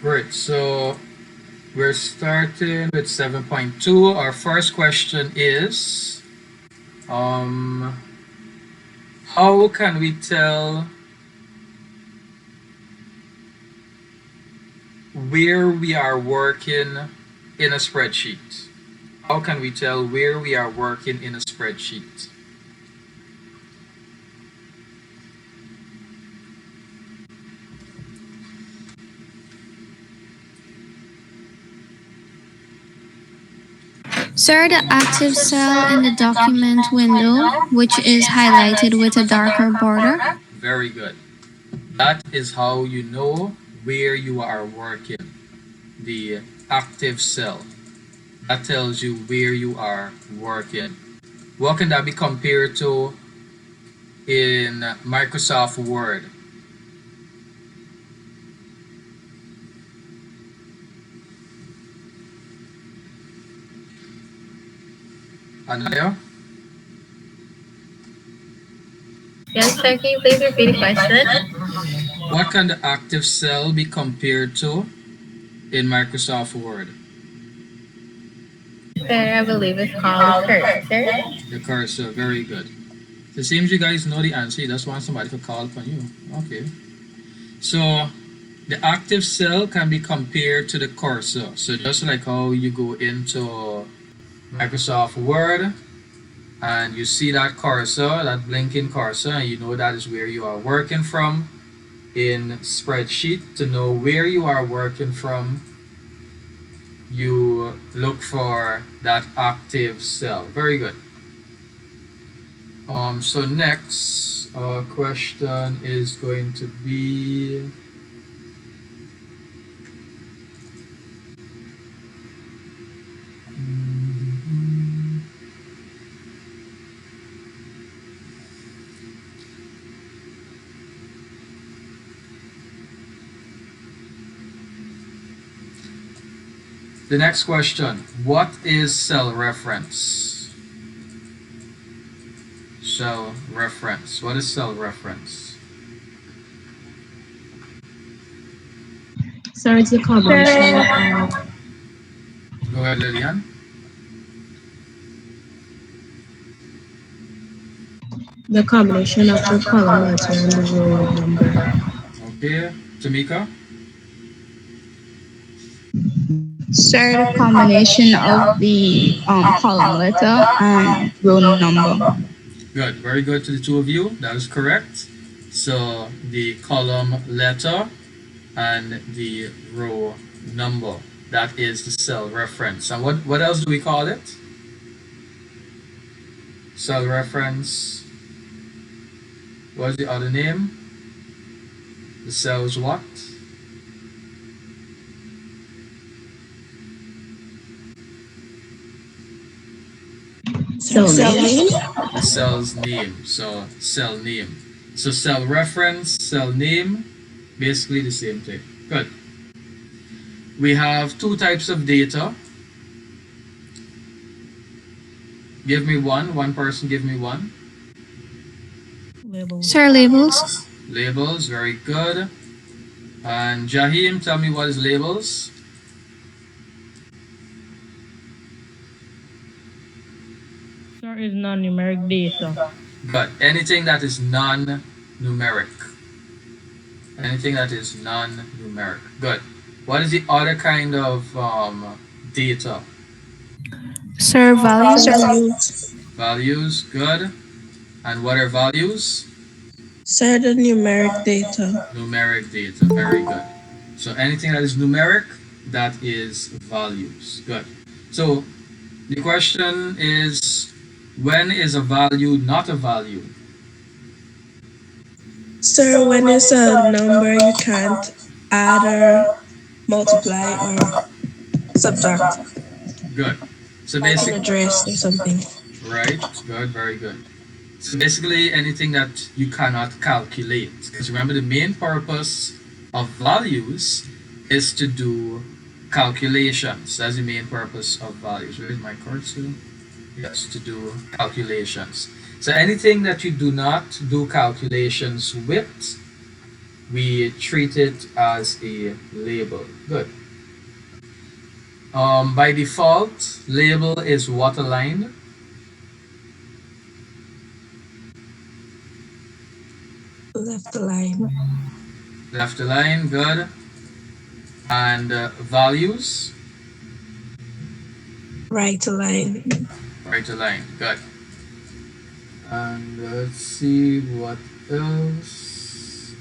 Great. So we're starting with 7.2. Our first question is, um, how can we tell where we are working in a spreadsheet? How can we tell where we are working in a spreadsheet? Sir, the active cell in the document window, which is highlighted with a darker border. Very good. That is how you know where you are working. The active cell. That tells you where you are working. What can that be compared to in Microsoft Word? Anaya? Yes, sir, can you please repeat the question? What can the active cell be compared to in Microsoft Word? Sir, I believe it's called a cursor. The cursor, very good. So it seems you guys know the answer. You just want somebody to call upon you. Okay. So the active cell can be compared to the cursor. So just like how you go into Microsoft Word and you see that cursor, that blinking cursor, and you know that is where you are working from. In Spreadsheet, to know where you are working from, you look for that active cell. Very good. So next question is going to be, the next question. What is cell reference? Cell reference. What is cell reference? So it's a combination of Go ahead, Lillian. the combination of the column letter and the row number. Okay, Tamika. Sir, the combination of the column letter and row number. Good, very good to the two of you. That is correct. So the column letter and the row number. That is the cell reference. And what else do we call it? Cell reference. What's the other name? The cell's what? Cell name. The cell's name. So cell name. So cell reference, cell name, basically the same thing. Good. We have two types of data. Give me one. One person give me one. Sir, labels. Labels, very good. And Jahim, tell me what is labels? Sir, is non-numeric data. Good. Anything that is non-numeric. Anything that is non-numeric. Good. What is the other kind of data? Sir, values. Values, good. And what are values? Sir, the numeric data. Numeric data, very good. So anything that is numeric, that is values. Good. So the question is, when is a value not a value? Sir, when it's a number you can't add or multiply or subtract. Good. So Like an basically, address or something. right, good, very good. So basically anything that you cannot calculate. Because remember, the main purpose of values is to do calculations. That's the main purpose of values. Where is my cursor? Yes, to do calculations. So anything that you do not do calculations with we treat it as a label. Good. By default, label is waterlined. Left line. Left align, good. And values, Right line. right align, good. And let's see what else.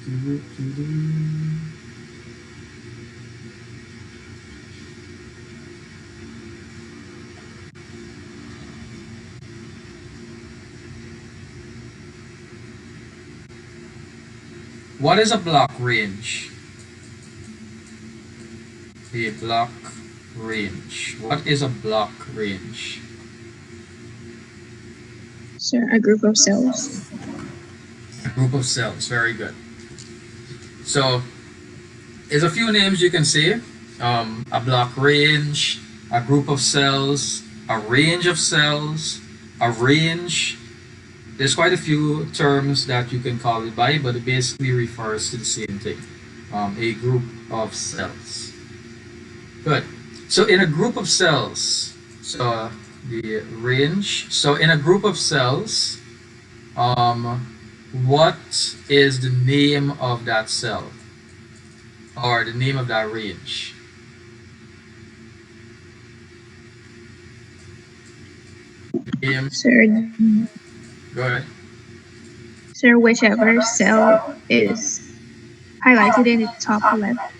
What is a block range? A block range. What is a block range? Sir, a group of cells. A group of cells. Very good. So, there's a few names you can say. A block range, a group of cells, a range of cells, a range. There's quite a few terms that you can call it by, but it basically refers to the same thing. A group of cells. Good. So in a group of cells, so the range. So in a group of cells, what is the name of that cell or the name of that range? Name. Sir, Go ahead. sir, whichever cell is highlighted in the top left.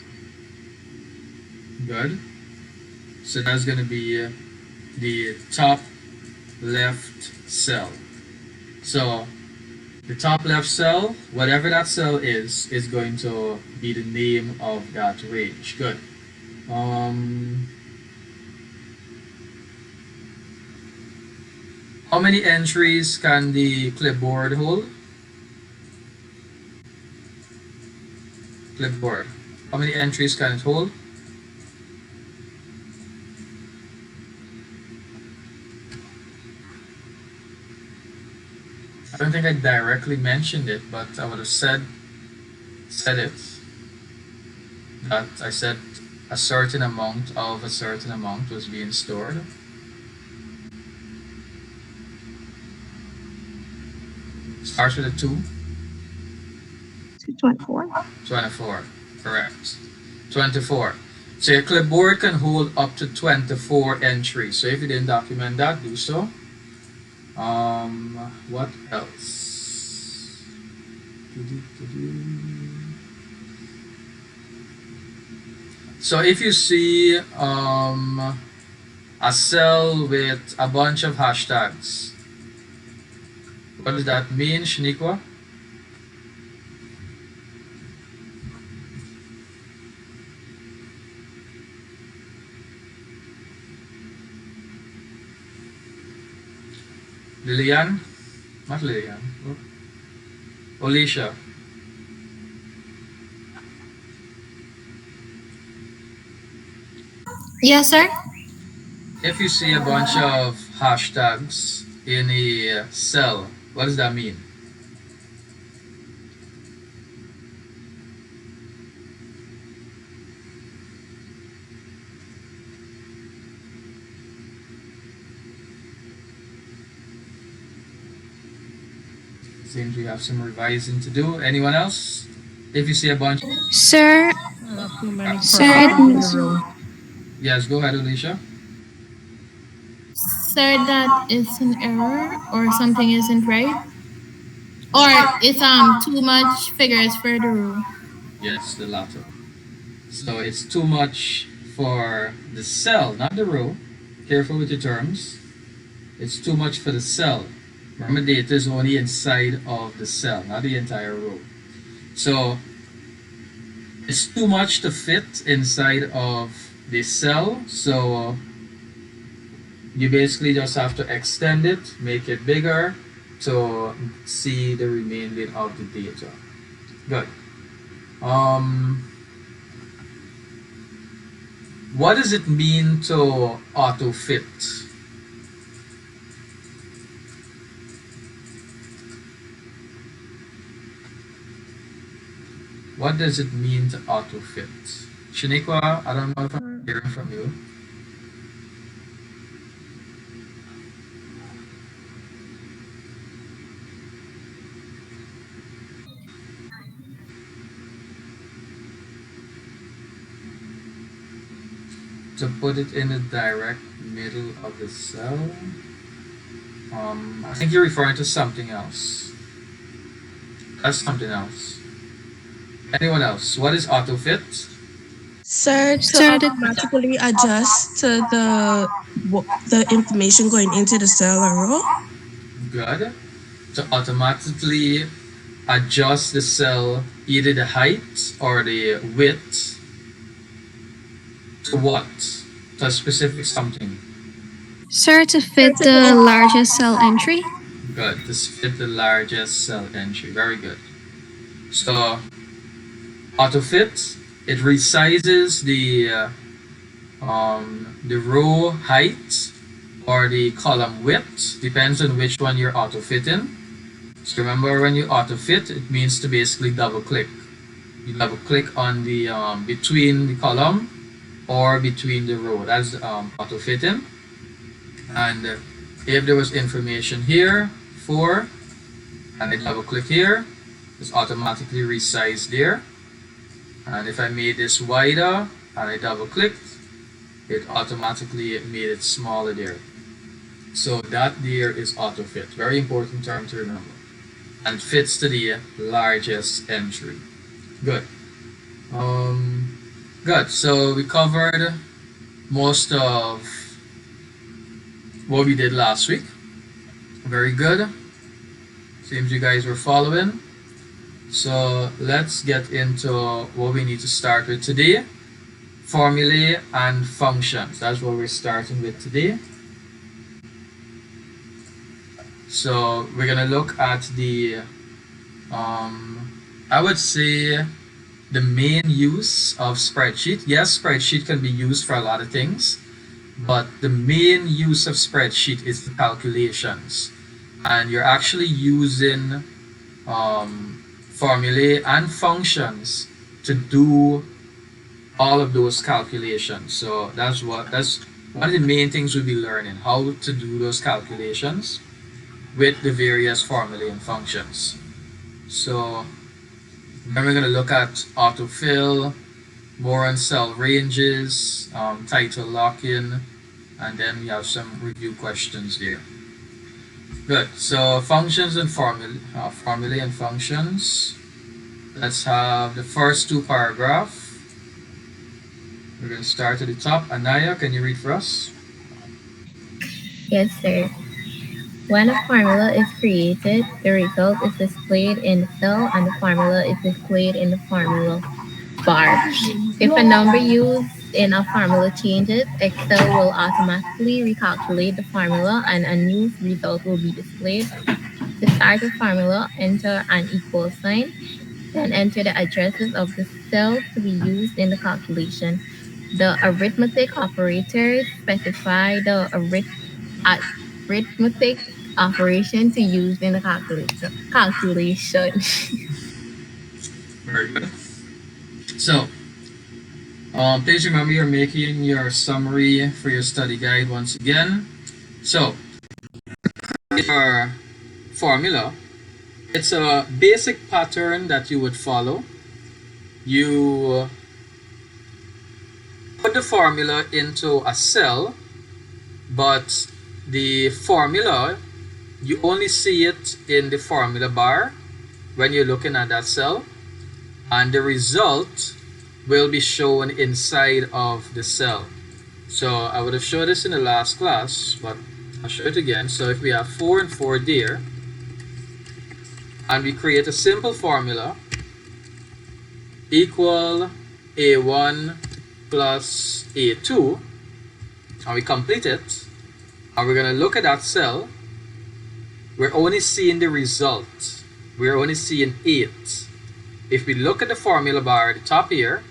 Good. So that's going to be the top left cell. So the top left cell, whatever that cell is going to be the name of that range. Good. Um, how many entries can the clipboard hold? Clipboard. How many entries can it hold? I don't think I directly mentioned it, but I would have said it. That I said a certain amount of a certain amount was being stored. Starts with a 2. 24. 24. Correct. 24. So your clipboard can hold up to 24 entries. So if you didn't document that, do so. What else? So if you see a cell with a bunch of hashtags, what does that mean, Shaniqua? Lillian? Not Lillian. Alicia. Yes, sir. If you see a bunch of hashtags in a cell, what does that mean? Seems we have some revising to do. Anyone else? If you see a bunch. Sir, Too many sir, persons it in the means row. Yes, go ahead, Alicia. Sir, that is an error or something isn't right. Or it's too much figures for the row. Yes, the latter. So it's too much for the cell, not the row. Careful with your terms. It's too much for the cell. Remember, data is only inside of the cell, not the entire row. So it's too much to fit inside of the cell. So you basically just have to extend it, make it bigger to see the remaining of the data. Good. What does it mean to auto fit? What does it mean to auto fit? Shaniqua, I don't know if I'm hearing from you. To put it in the direct middle of the cell. I think you're referring to something else. That's something else. Anyone else? What is auto fit? Sir, to Sir, the automatically adjust to the information going into the cell or row. Good. To automatically adjust the cell, either the height or the width, to what? To a specific something. Sir, to fit the largest cell entry. Good. To fit the largest cell entry. Very good. So auto fit, it resizes the row height or the column width, depends on which one you're auto fitting. So remember, when you auto fit, it means to basically double click. You double click on the between the column or between the row. That's auto fitting. And if there was information here, 4, and I double click here, it's automatically resized there. And if I made this wider and I double clicked, it automatically made it smaller there. So that there is auto fit. Very important term to remember. And fits to the largest entry. Good. Good. So we covered most of what we did last week. Very good. Seems you guys were following. So let's get into what we need to start with today. Formulae and functions. That's what we're starting with today. So we're gonna look at the I would say the main use of spreadsheet. Yes, spreadsheet can be used for a lot of things, but the main use of spreadsheet is the calculations, and you're actually using formulae and functions to do all of those calculations. So that's one of the main things we'll be learning, how to do those calculations with the various formulae and functions. So then we're going to look at autofill, more on cell ranges, title lock-in, and then we have some review questions here. Good. So functions and formulae and functions. Let's have the first two paragraphs. We're going to start at the top. Anaya, can you read for us? Yes, sir. When a formula is created, the result is displayed in the cell and the formula is displayed in the formula bar. If a number used in a formula changes, Excel will automatically recalculate the formula and a new result will be displayed. To start a formula, enter an equal sign, then enter the addresses of the cells to be used in the calculation. The arithmetic operators specify the arithmetic operation to use in the calculation. Very good. So, please remember you're making your summary for your study guide once again. So, your formula, it's a basic pattern that you would follow. You put the formula into a cell, but the formula, you only see it in the formula bar when you're looking at that cell, and the result will be shown inside of the cell. So I would have showed this in the last class, but I'll show it again. So if we have 4 and 4 there, and we create a simple formula, equal A1 plus A2, and we complete it, and we're going to look at that cell, we're only seeing the result. We're only seeing 8. If we look at the formula bar at the top here,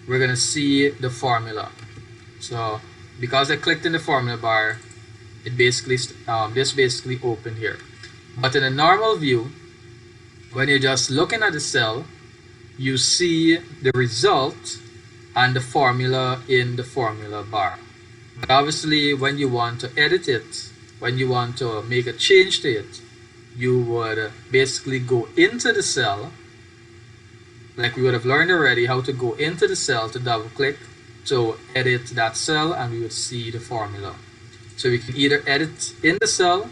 we're going to see the formula. So because I clicked in the formula bar, it basically this basically opened here. But in a normal view, when you're just looking at the cell, you see the result and the formula in the formula bar. But obviously, when you want to edit it, when you want to make a change to it, you would basically go into the cell, like we would have learned already how to go into the cell to double click to edit that cell, and we would see the formula. So we can either edit in the cell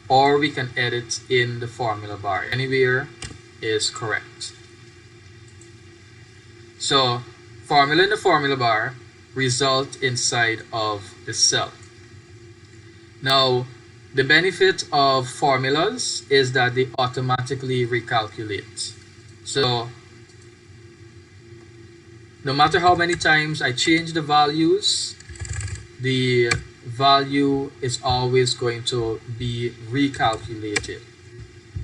or we can edit in the formula bar. Anywhere is correct. So formula in the formula bar, result inside of the cell. Now, the benefit of formulas is that they automatically recalculate. So no matter how many times I change the values, the value is always going to be recalculated.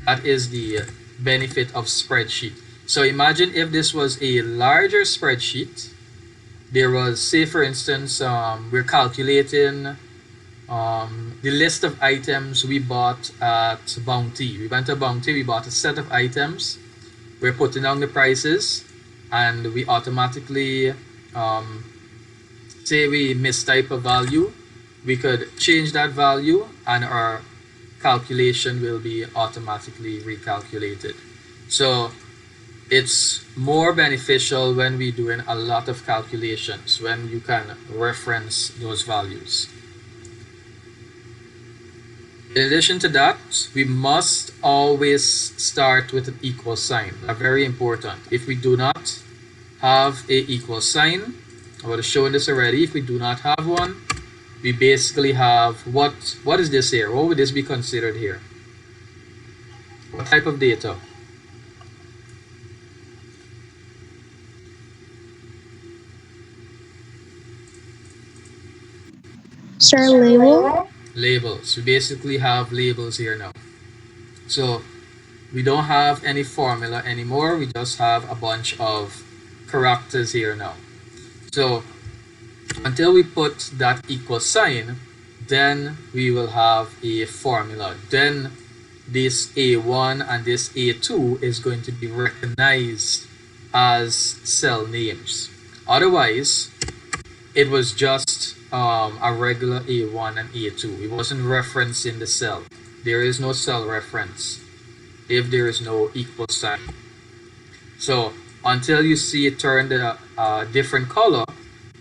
That is the benefit of spreadsheet. So imagine if this was a larger spreadsheet. There was, say for instance, we're calculating the list of items we bought at Bounty. We went to Bounty, we bought a set of items, we're putting down the prices, and we automatically, say we mistype a value, we could change that value and our calculation will be automatically recalculated. So it's more beneficial when we're doing a lot of calculations, when you can reference those values. In addition to that, we must always start with an equal sign. That's very important. If we do not have a equal sign, I would have shown this already. If we do not have one, we basically have what is this here? What would this be considered here? What type of data? Sir, label? Labels. We basically have labels here now. So we don't have any formula anymore. We just have a bunch of characters here now. So until we put that equal sign, then we will have a formula. Then this A1 and this A2 is going to be recognized as cell names. Otherwise, it was just a regular A1 and A2. It wasn't referencing the cell. There is no cell reference if there is no equal sign. So until you see it turned a different color,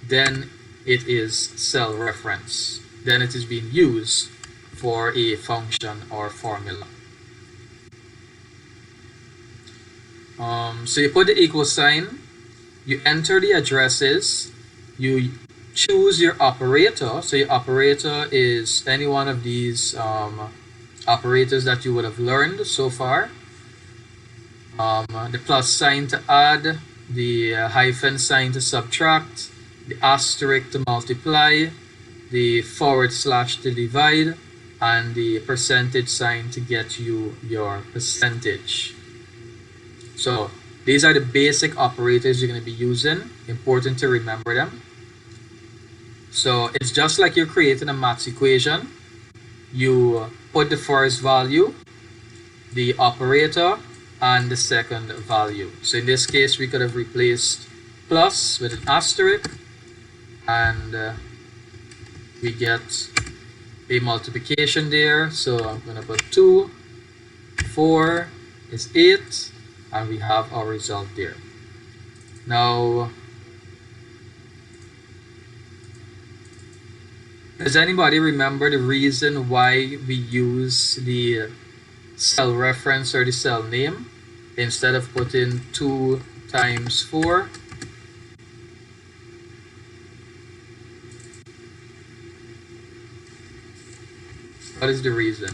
then it is cell reference. Then it is being used for a function or formula. So you put the equal sign, you enter the addresses, you choose your operator. So your operator is any one of these operators that you would have learned so far. The plus sign to add, the hyphen sign to subtract, the asterisk to multiply, the forward slash to divide, and the percentage sign to get you your percentage. So these are the basic operators you're going to be using. Important to remember them. So it's just like you're creating a maths equation. You put the first value, the operator, and the second value. So in this case, we could have replaced plus with an asterisk, and we get a multiplication there. So I'm going to put 2, 4 is 8, and we have our result there. Now, does anybody remember the reason why we use the cell reference or the cell name instead of putting 2 times 4? What is the reason?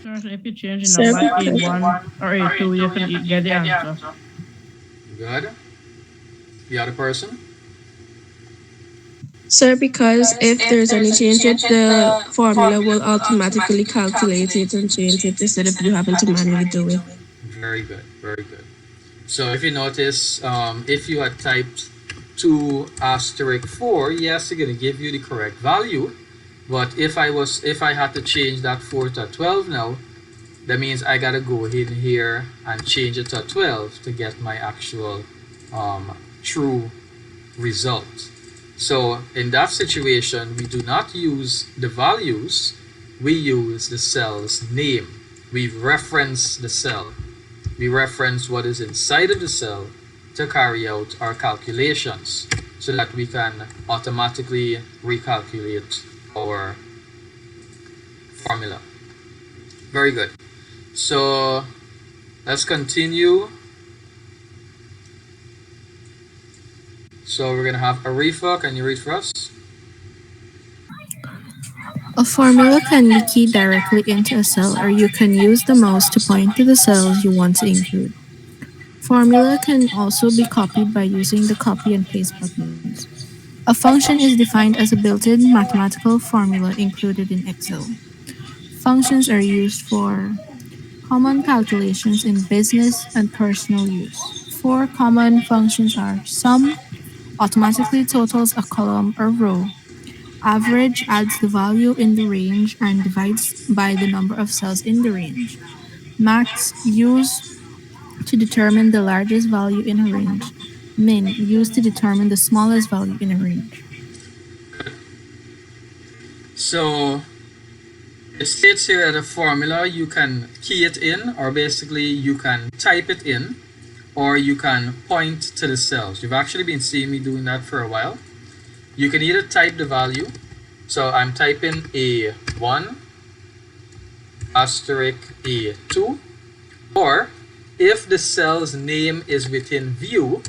Sir, so if you change the Sir, number because A1 or A2, you can get the answer. Good. The other person? Sir, because if there's any change, the formula will automatically calculate it and change it instead of you having to manually do it. Very good, very good. So if you notice, if you had typed 2 asterisk 4, yes, it's going to give you the correct value. But if I had to change that 4 to 12 now, that means I gotta go in here and change it to 12 to get my actual true result. So in that situation, we do not use the values, we use the cell's name. We reference the cell. We reference what is inside of the cell to carry out our calculations so that we can automatically recalculate our formula. Very good. So let's continue. So we're going to have Arifa. Can you read for us? A formula can be keyed directly into a cell, or you can use the mouse to point to the cells you want to include. Formula can also be copied by using the copy and paste buttons. A function is defined as a built-in mathematical formula included in Excel. Functions are used for common calculations in business and personal use. Four common functions are sum, automatically totals a column or row. Average adds the value in the range and divides by the number of cells in the range. Max used to determine the largest value in a range. Min used to determine the smallest value in a range. So it states here that a formula you can key it in, or basically you can type it in, or you can point to the cells. You've actually been seeing me doing that for a while. You can either type the value. So I'm typing A1 asterisk A2, or if the cell's name is within view,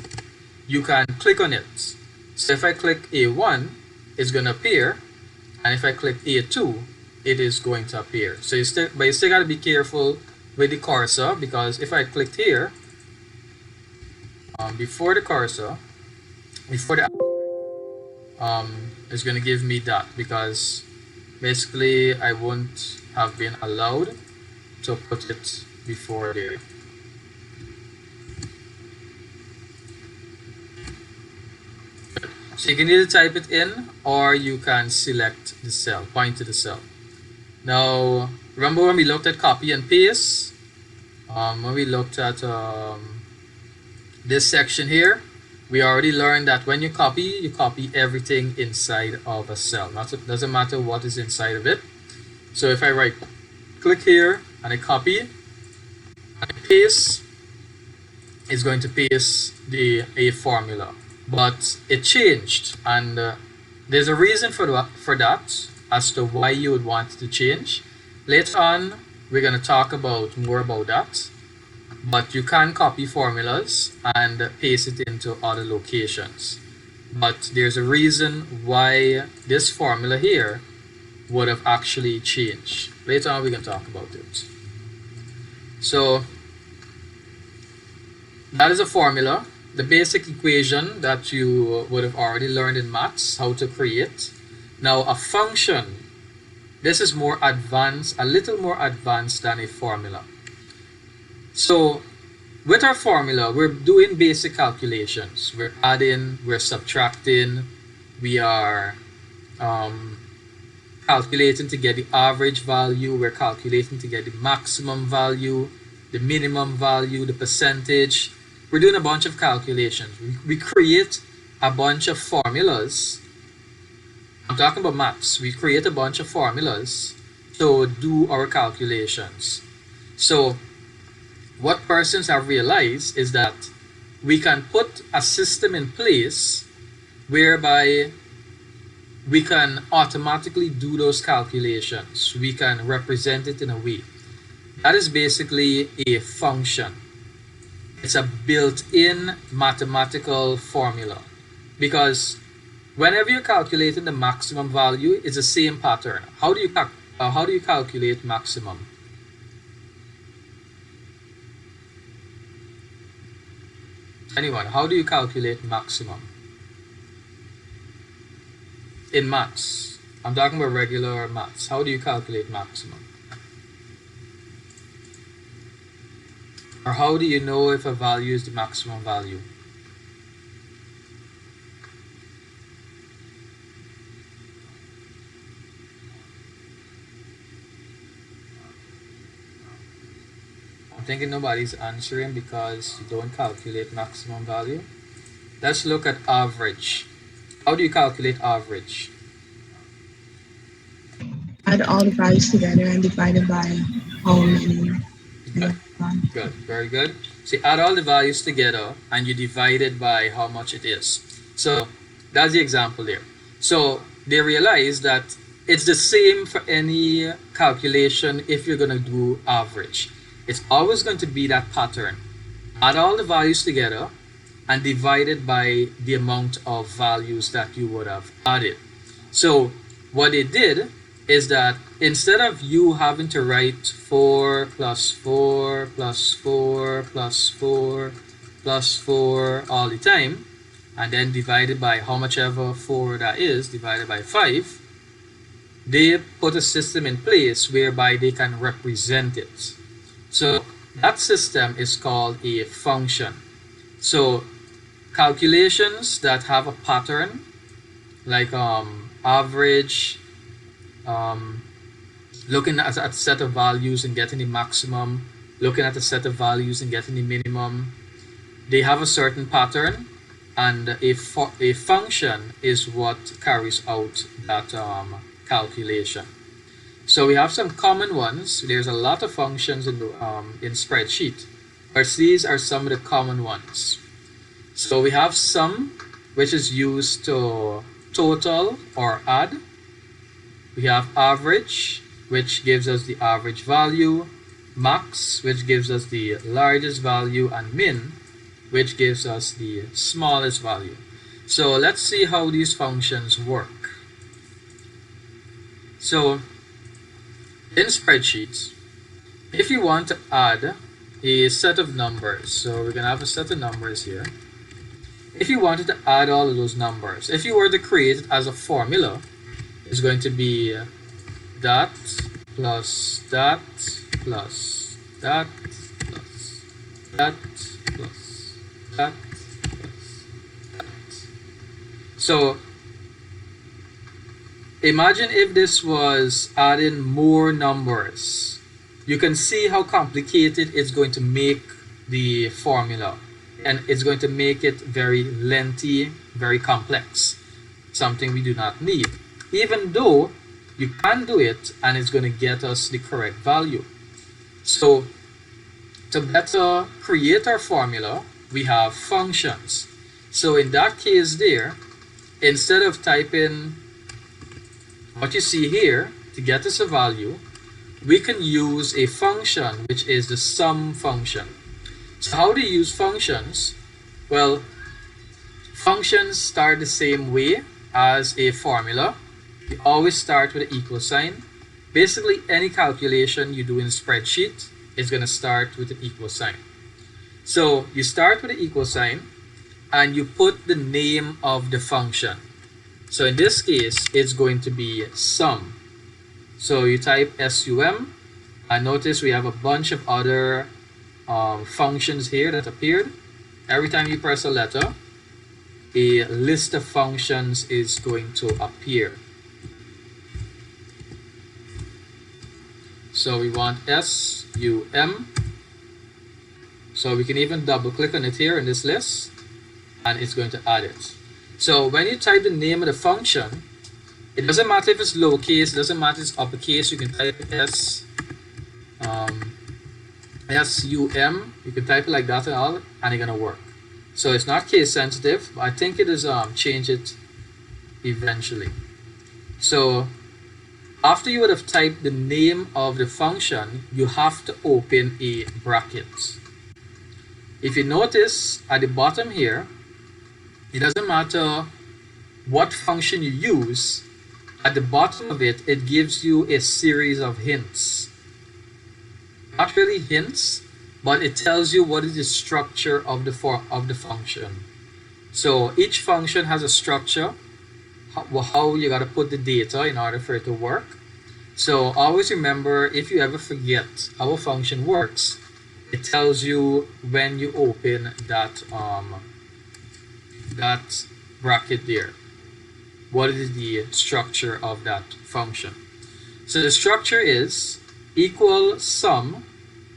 you can click on it. So if I click A1, it's going to appear, and if I click A2, it is going to appear. So you still got to be careful with the cursor, because if I clicked here, before the cursor, before the it's going to give me that, because basically I won't have been allowed to put it before there. So you can either type it in, or you can select the cell, point to the cell. Now remember when we looked at copy and paste, when we looked at this section here, we already learned that when you copy everything inside of a cell. Doesn't matter what is inside of it. So if I right click here and I copy and I paste, it's going to paste a formula. But it changed, and there's a reason for that as to why you would want it to change. Later on, we're going to talk more about that. But you can copy formulas and paste it into other locations. But there's a reason why this formula here would have actually changed. Later on, we can talk about it. So that is a formula, the basic equation that you would have already learned in maths, how to create. Now a function, this is more advanced, a little more advanced than a formula. So with our formula, we're doing basic calculations. We're adding, we're subtracting, we are calculating to get the average value, we're calculating to get the maximum value, the minimum value, the percentage. We're doing a bunch of calculations. We create a bunch of formulas. I'm talking about maths. We create a bunch of formulas to do our calculations. So what persons have realized is that we can put a system in place whereby we can automatically do those calculations. We can represent it in a way. That is basically a function. It's a built-in mathematical formula, because whenever you're calculating the maximum value, it's the same pattern. How do you calculate maximum? Anyone, how do you calculate maximum? In maths. I'm talking about regular maths. How do you calculate maximum? Or how do you know if a value is the maximum value? thinking nobody's answering because you don't calculate maximum value. Let's look at average. How do you calculate average? Add all the values together and divide it by how many. Good, good, very good. So you add all the values together and you divide it by how much it is. So that's the example there. So they realize that it's the same for any calculation if you're going to do average. It's always going to be that pattern. Add all the values together and divide it by the amount of values that you would have added. So what they did is that instead of you having to write 4 plus 4 plus 4 plus 4 plus 4 all the time, and then divided by how much ever 4 that is, divided by 5, they put a system in place whereby they can represent it. So that system is called a function. So calculations that have a pattern, like average, looking at a set of values and getting the maximum, looking at a set of values and getting the minimum, they have a certain pattern, and a function is what carries out that calculation. So we have some common ones. There's a lot of functions in Spreadsheet, but these are some of the common ones. So we have sum, which is used to total or add. We have average, which gives us the average value, max, which gives us the largest value, and min, which gives us the smallest value. So let's see how these functions work. So in spreadsheets, if you want to add a set of numbers, so we're going to have a set of numbers here. If you wanted to add all of those numbers, if you were to create it as a formula, it's going to be that plus that plus that plus that plus that plus that. So imagine if this was adding more numbers. You can see how complicated it's going to make the formula, and it's going to make it very lengthy, very complex, something we do not need, even though you can do it and it's going to get us the correct value. So to better create our formula, we have functions. So in that case there, instead of typing what you see here to get us a value, we can use a function, which is the sum function. So how do you use functions? Well, functions start the same way as a formula. You always start with an equal sign. Basically, any calculation you do in a spreadsheet is going to start with an equal sign. So you start with an equal sign and you put the name of the function. So in this case, it's going to be sum. So you type sum, and notice we have a bunch of other functions here that appeared. Every time you press a letter, a list of functions is going to appear. So we want sum. So we can even double click on it here in this list, and it's going to add it. So when you type the name of the function, it doesn't matter if it's lowercase, it doesn't matter if it's uppercase. You can type sum. You can type it like that and all, and it's gonna work. So it's not case sensitive, but I think it is change it eventually. So after you would have typed the name of the function, you have to open a bracket. If you notice at the bottom here, it doesn't matter what function you use, at the bottom of it, it gives you a series of hints. Not really hints, but it tells you what is the structure of the function. So each function has a structure, how you got to put the data in order for it to work. So always remember, if you ever forget how a function works, it tells you when you open that bracket there. What is the structure of that function? So the structure is equal sum,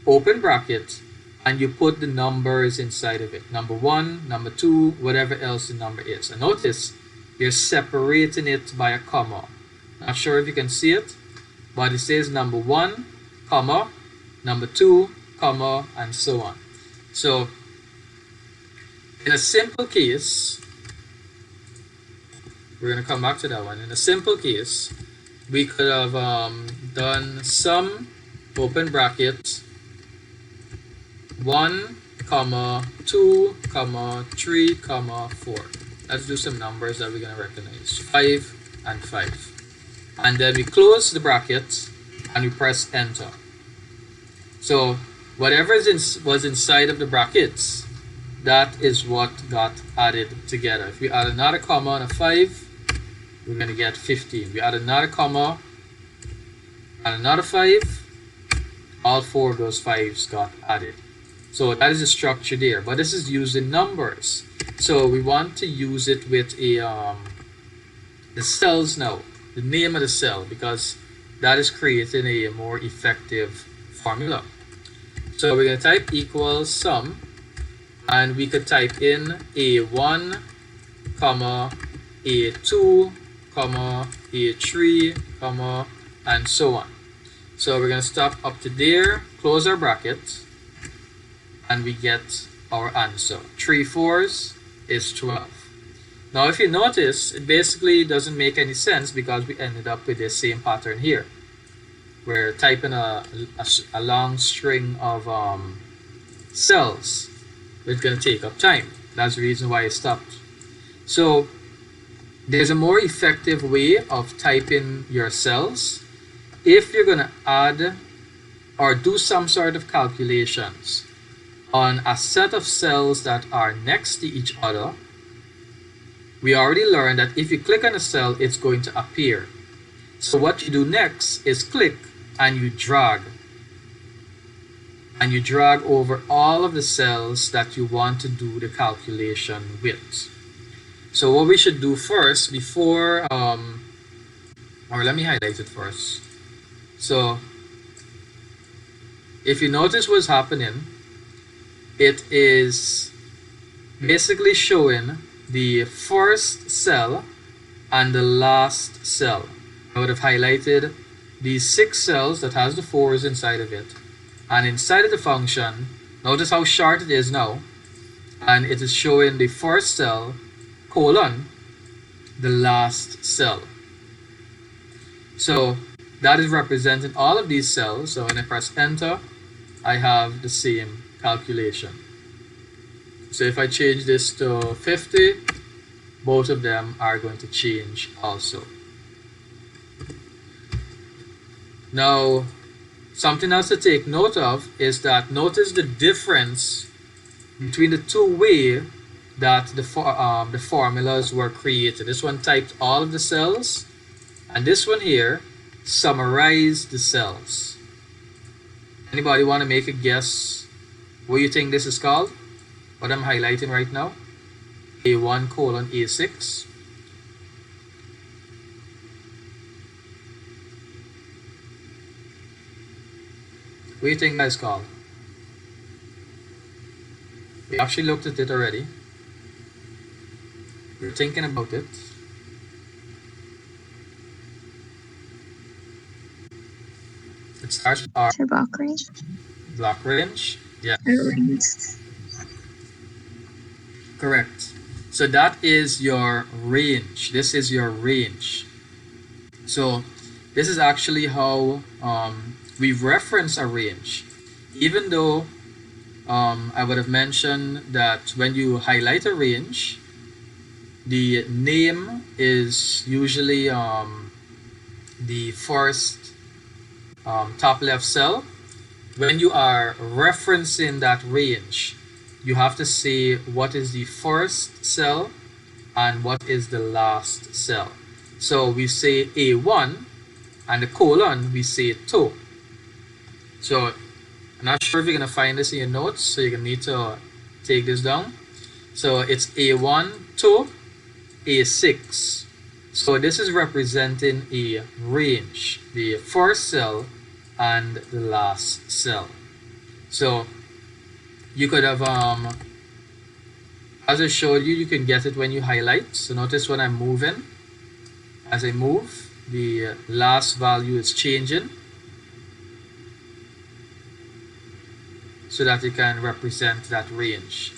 open bracket, and you put the numbers inside of it. Number 1, number 2, whatever else the number is. And notice you're separating it by a comma. Not sure if you can see it, but it says number 1, comma, number 2, comma, and so on. So in a simple case, we're going to come back to that one. In a simple case, we could have done sum, open bracket, 1, comma, 2, comma, 3, comma, 4. Let's do some numbers that we're going to recognize. 5 and 5. And then we close the bracket and we press enter. So whatever was inside of the brackets, that is what got added together. If we add another comma and a 5, we're going to get 15. We add another comma and another 5, all 4 of those 5s got added. So that is the structure there, but this is using numbers. So we want to use it with the cells now, the name of the cell, because that is creating a more effective formula. So we're going to type equals sum, and we could type in A1, comma, A2, comma, A3, comma, and so on. So we're going to stop up to there, close our bracket, and we get our answer. 3 4s is 12. Now if you notice, it basically doesn't make any sense because we ended up with the same pattern here. We're typing a long string of cells. It's going to take up time. That's the reason why I stopped. So there's a more effective way of typing your cells. If you're going to add or do some sort of calculations on a set of cells that are next to each other, we already learned that if you click on a cell, it's going to appear. So what you do next is click and you drag. And you drag over all of the cells that you want to do the calculation with. So what we should do first before, or let me highlight it first. So if you notice what's happening, it is basically showing the first cell and the last cell. I would have highlighted these 6 cells that has the 4s inside of it, and inside of the function, notice how short it is now, and it is showing the first cell colon the last cell. So that is representing all of these cells. So when I press enter, I have the same calculation. So if I change this to 50, both of them are going to change also. Now, something else to take note of is that notice the difference between the two ways that the formulas were created. This one typed all of the cells, and this one here summarized the cells. Anybody want to make a guess what you think this is called? What I'm highlighting right now? A1 colon A6. What do you think that is called? We actually looked at it already. We're thinking about it. It starts with R. Block range. Block range. Yeah. Correct. So that is your range. This is your range. So this is actually how we reference a range. Even though I would have mentioned that when you highlight a range, the name is usually the first top left cell. When you are referencing that range, you have to say what is the first cell and what is the last cell. So we say A1 and the colon we say 2. So I'm not sure if you're going to find this in your notes, so you're going to need to take this down. So it's A1 to A6. So this is representing a range, the first cell and the last cell. So you could have, as I showed you, you can get it when you highlight. So notice when I'm moving, as I move, the last value is changing so that it can represent that range.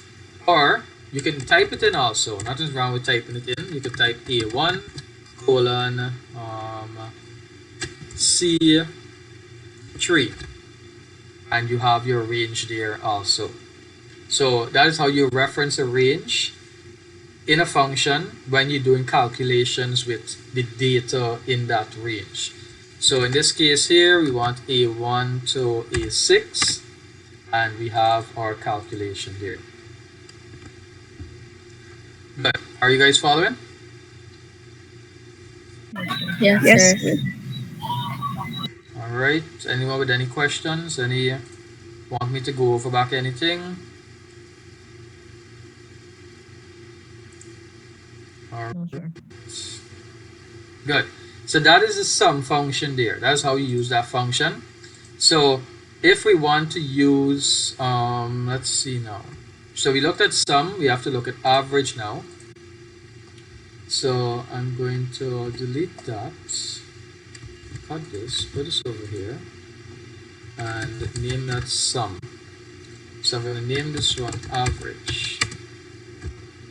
Or you can type it in also. Nothing's wrong with typing it in. You could type A1 colon C3 and you have your range there also. So that is how you reference a range in a function when you're doing calculations with the data in that range. So in this case here, we want A1 to A6, and we have our calculation there. Good. Are you guys following? Yes, Yes, sir. All right. Anyone with any questions? Any want me to go over back anything? All No, sir. Good. So that is the sum function there. That's how you use that function. So if we want to use, let's see now. So we looked at sum, we have to look at average now. So I'm going to delete that, cut this, put this over here, and name that sum. So I'm going to name this one average.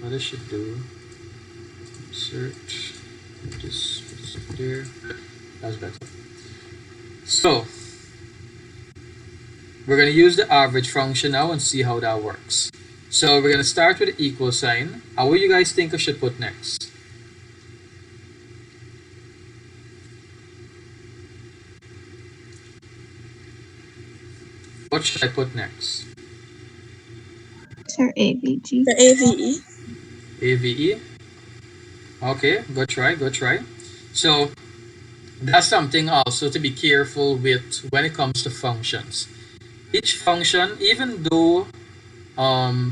What I should do, insert this there, that's better. So we're going to use the average function now and see how that works. So we're going to start with the equal sign. And what do you guys think I should put next? What should I put next? sir, AVG. The AVE. AVE? Okay, good try, good try. So that's something also to be careful with when it comes to functions. Each function, even though,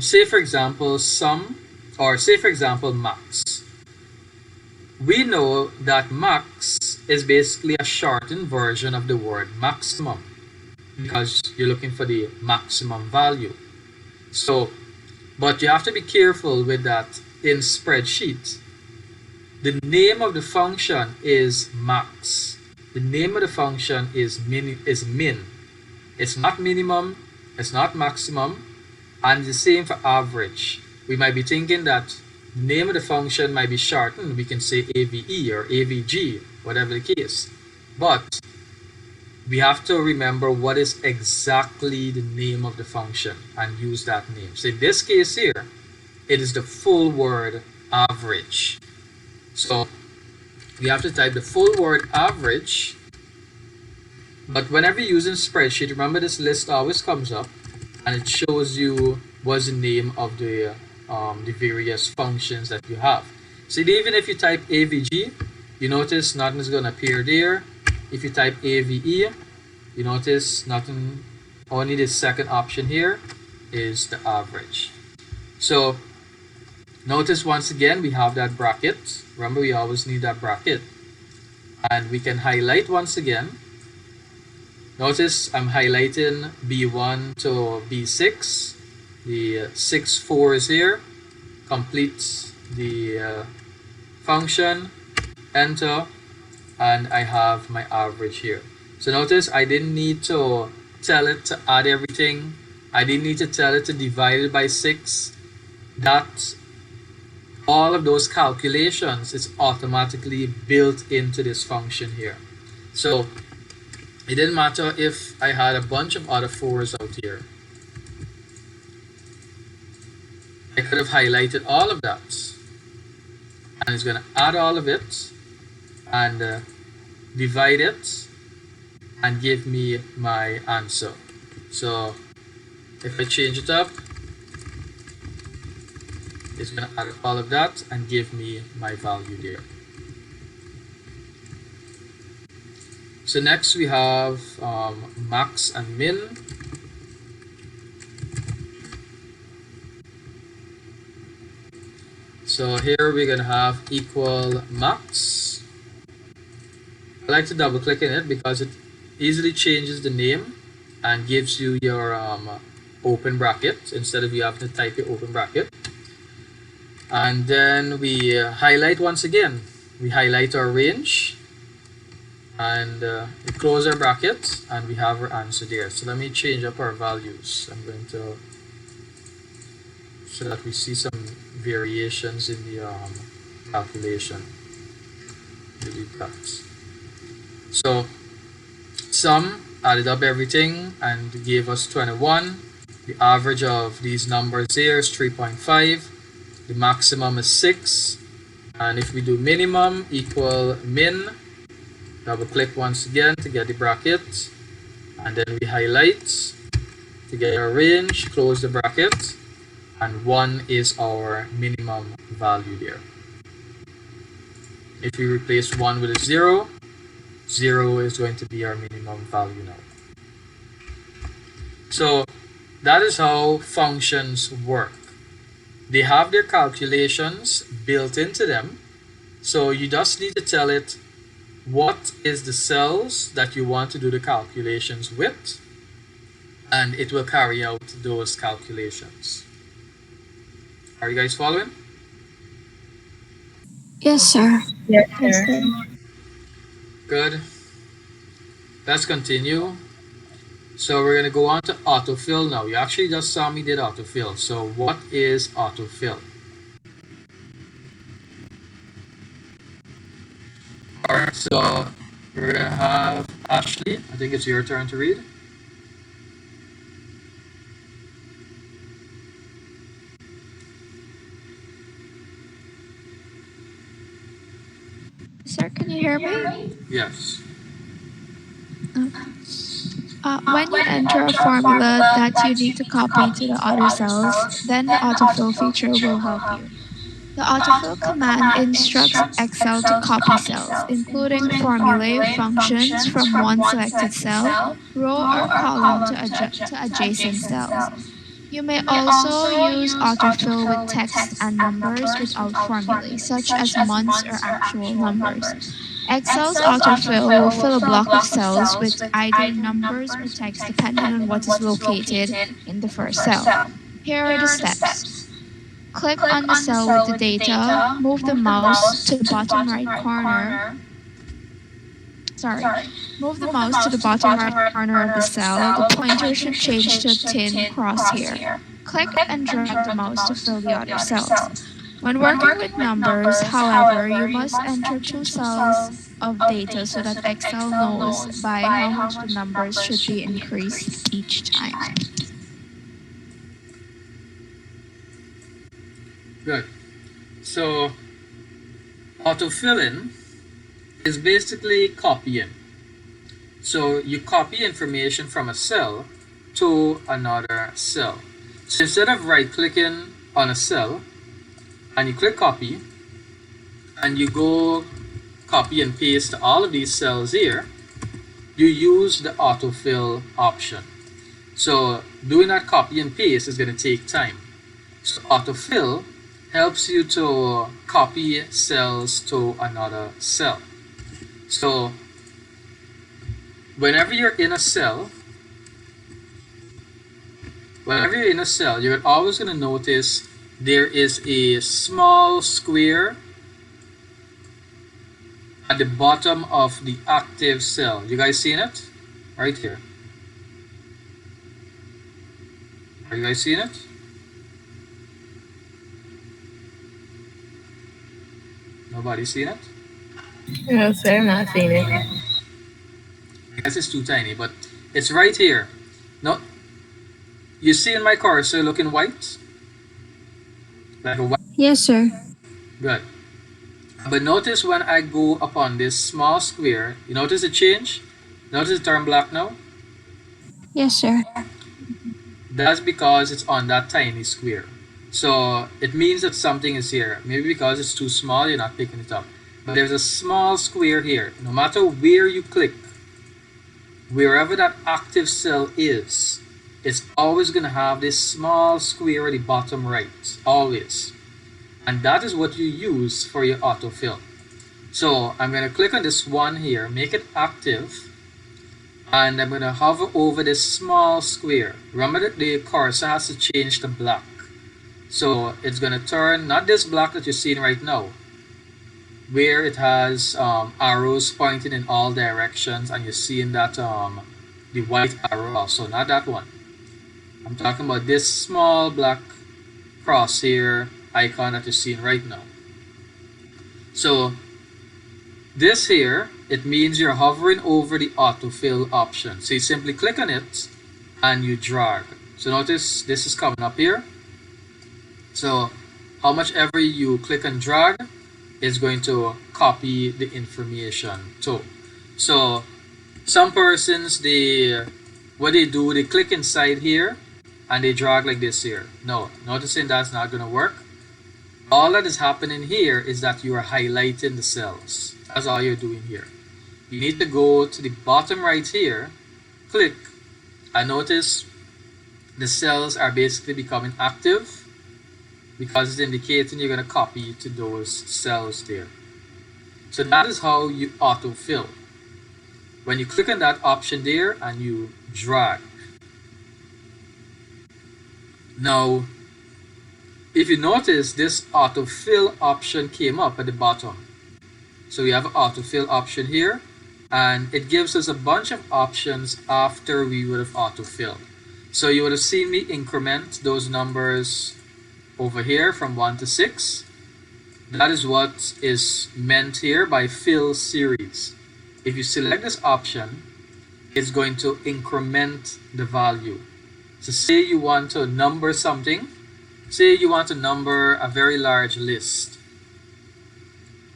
say for example, sum, or say for example, max. We know that max is basically a shortened version of the word maximum because you're looking for the maximum value. So, but you have to be careful with that in spreadsheet. The name of the function is max. The name of the function is min. It's not minimum, it's not maximum, and the same for average. We might be thinking that the name of the function might be shortened. We can say AVE or AVG, whatever the case. But we have to remember what is exactly the name of the function and use that name. So in this case here, it is the full word average. So we have to type the full word average. But whenever you're using spreadsheet, remember this list always comes up and it shows you what's the name of the various functions that you have. So even if you type AVG, you notice nothing is going to appear there. If you type AVE, you notice nothing, only the second option here is the average. So notice once again we have that bracket. Remember we always need that bracket. And we can highlight once again. Notice I'm highlighting B1 to B6. The 6 4 is here. Complete the function, enter, and I have my average here. So notice I didn't need to tell it to add everything. I didn't need to tell it to divide it by 6. That all of those calculations is automatically built into this function here. So it didn't matter if I had a bunch of other 4s out here. I could have highlighted all of that. And it's going to add all of it and divide it and give me my answer. So if I change it up, it's going to add all of that and give me my value there. So next we have max and min. So here we're going to have equal max. I like to double click in it because it easily changes the name and gives you your open bracket instead of you having to type your open bracket. And then we highlight once again. We highlight our range and we close our bracket and we have our answer there. So let me change up our values. I'm going to, so that we see some variations in the calculation. Delete that. So sum added up everything and gave us 21. The average of these numbers here is 3.5. The maximum is 6. And if we do minimum equal min, double click once again to get the bracket, and then we highlight to get our range, close the bracket, and 1 is our minimum value there. If we replace 1 with a 0, 0 is going to be our minimum value now. So that is how functions work. They have their calculations built into them, so you just need to tell it what is the cells that you want to do the calculations with, and it will carry out those calculations. Are you guys following? Yes, sir. Yes, Yes, sir. sir. Good. Let's continue. So we're going to go on to autofill now. You actually just saw me did autofill. So what is autofill? Alright, so we're going to have Ashley. I think it's your turn to read. Sir, can you hear me? Yes. When you enter a formula that you need to copy to the other cells, then the autofill feature will help you. The autofill command instructs Excel to copy cells, including formulae functions from one selected cell, row, or column to adjacent cells. You may also use autofill with text and numbers without formulae, such as months or actual numbers. Excel's autofill will fill a block of cells with either numbers or text depending on what is located in the first cell. Here are the steps. Click on the cell with the data, move the mouse to the bottom right corner. Move the mouse to the bottom right corner of the cell. The pointer should change to a thin crosshair. Click and drag the mouse to fill the other cells. When working with numbers, however, you must enter 2 cells of data so that Excel knows by how much the numbers should be increased each time. Good. So autofilling is basically copying. So you copy information from a cell to another cell. So instead of right-clicking on a cell and you click copy and you go copy and paste all of these cells here, you use the autofill option. So doing that copy and paste is going to take time. So autofill helps you to copy cells to another cell. So whenever you're in a cell, you're always going to notice there is a small square at the bottom of the active cell. You guys seeing it? Right here. Are you guys seeing it? Nobody seen it? No, sir, I'm not seeing it. I guess it's too tiny, but it's right here. No, you see in my cursor looking white? Like a white? Yes, sir. Good. But notice when I go upon this small square, you notice the change? Notice it turn black now? Yes, sir. That's because it's on that tiny square. So it means that something is here. Maybe because it's too small, you're not picking it up. But there's a small square here. No matter where you click, wherever that active cell is, it's always going to have this small square at the bottom right. Always. And that is what you use for your autofill. So I'm going to click on this one here, make it active. and I'm going to hover over this small square. Remember that the cursor has to change to black. So it's going to turn, not this black that you're seeing right now, where it has arrows pointing in all directions, and you're seeing that the white arrow also, not that one. I'm talking about this small black crosshair icon that you're seeing right now. So this here, it means you're hovering over the autofill option. So you simply click on it and you drag. So notice this is coming up here. So how much ever you click and drag is going to copy the information too. So some persons, what they do, they click inside here and they drag like this here. No, noticing that's not going to work. All that is happening here is that you are highlighting the cells. That's all you're doing here. You need to go to the bottom right here, click, and notice the cells are basically becoming active because it's indicating you're going to copy to those cells there. So that is how you autofill. When you click on that option there and you drag. Now, if you notice, this autofill option came up at the bottom. So we have an autofill option here, and it gives us a bunch of options after we would have autofilled. So you would have seen me increment those numbers over here from 1 to 6. That is what is meant here by fill series. If you select this option, it's going to increment the value. So say you want to number something. Say you want to number a very large list.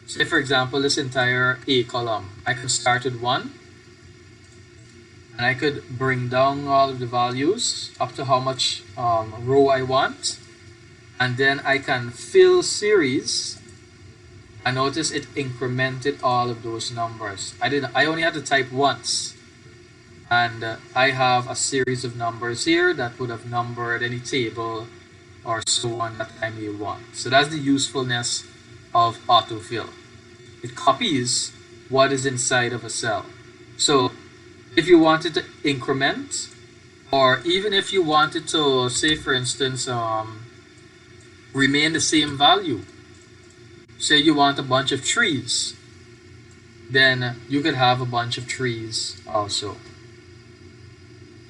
Say for example, this entire A column. I could start with 1. And I could bring down all of the values up to how much row I want. And then I can fill series. And notice it incremented all of those numbers. I only had to type once. And I have a series of numbers here that would have numbered any table or so on that I may want. So that's the usefulness of autofill. It copies what is inside of a cell. So if you wanted to increment, or even if you wanted to, say for instance, remain the same value, say you want a bunch of trees, then you could have a bunch of trees also.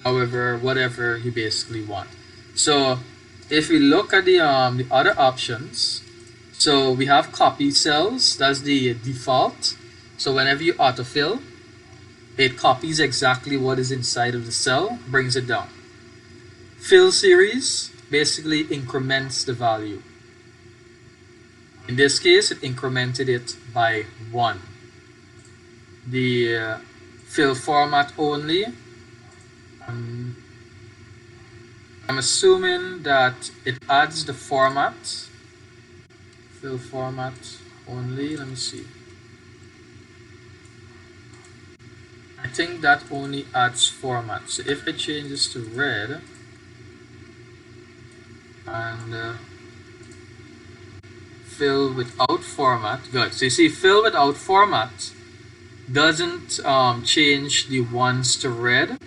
However, whatever you basically want. So if we look at the other options, so we have copy cells, that's the default. So whenever you autofill, it copies exactly what is inside of the cell, brings it down. Fill series basically increments the value. In this case, it incremented it by 1. The fill format only, I'm assuming that it adds the format. Fill format only, let me see. I think that only adds format. So if it changes to red and fill without format, good. So you see, fill without format doesn't change the ones to red.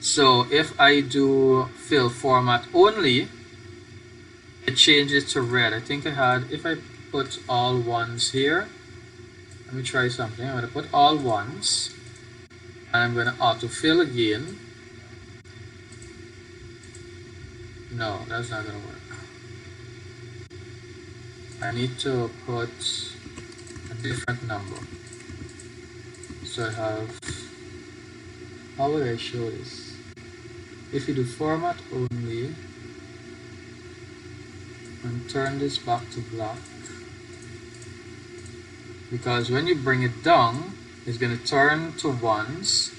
So if I do fill format only, it changes to red. I think I had, if I put all ones here, let me try something. I'm going to put all ones and I'm going to autofill again. No, that's not going to work. I need to put a different number. So I have, how would I show this? If you do format only and turn this back to black, because when you bring it down, it's going to turn to ones.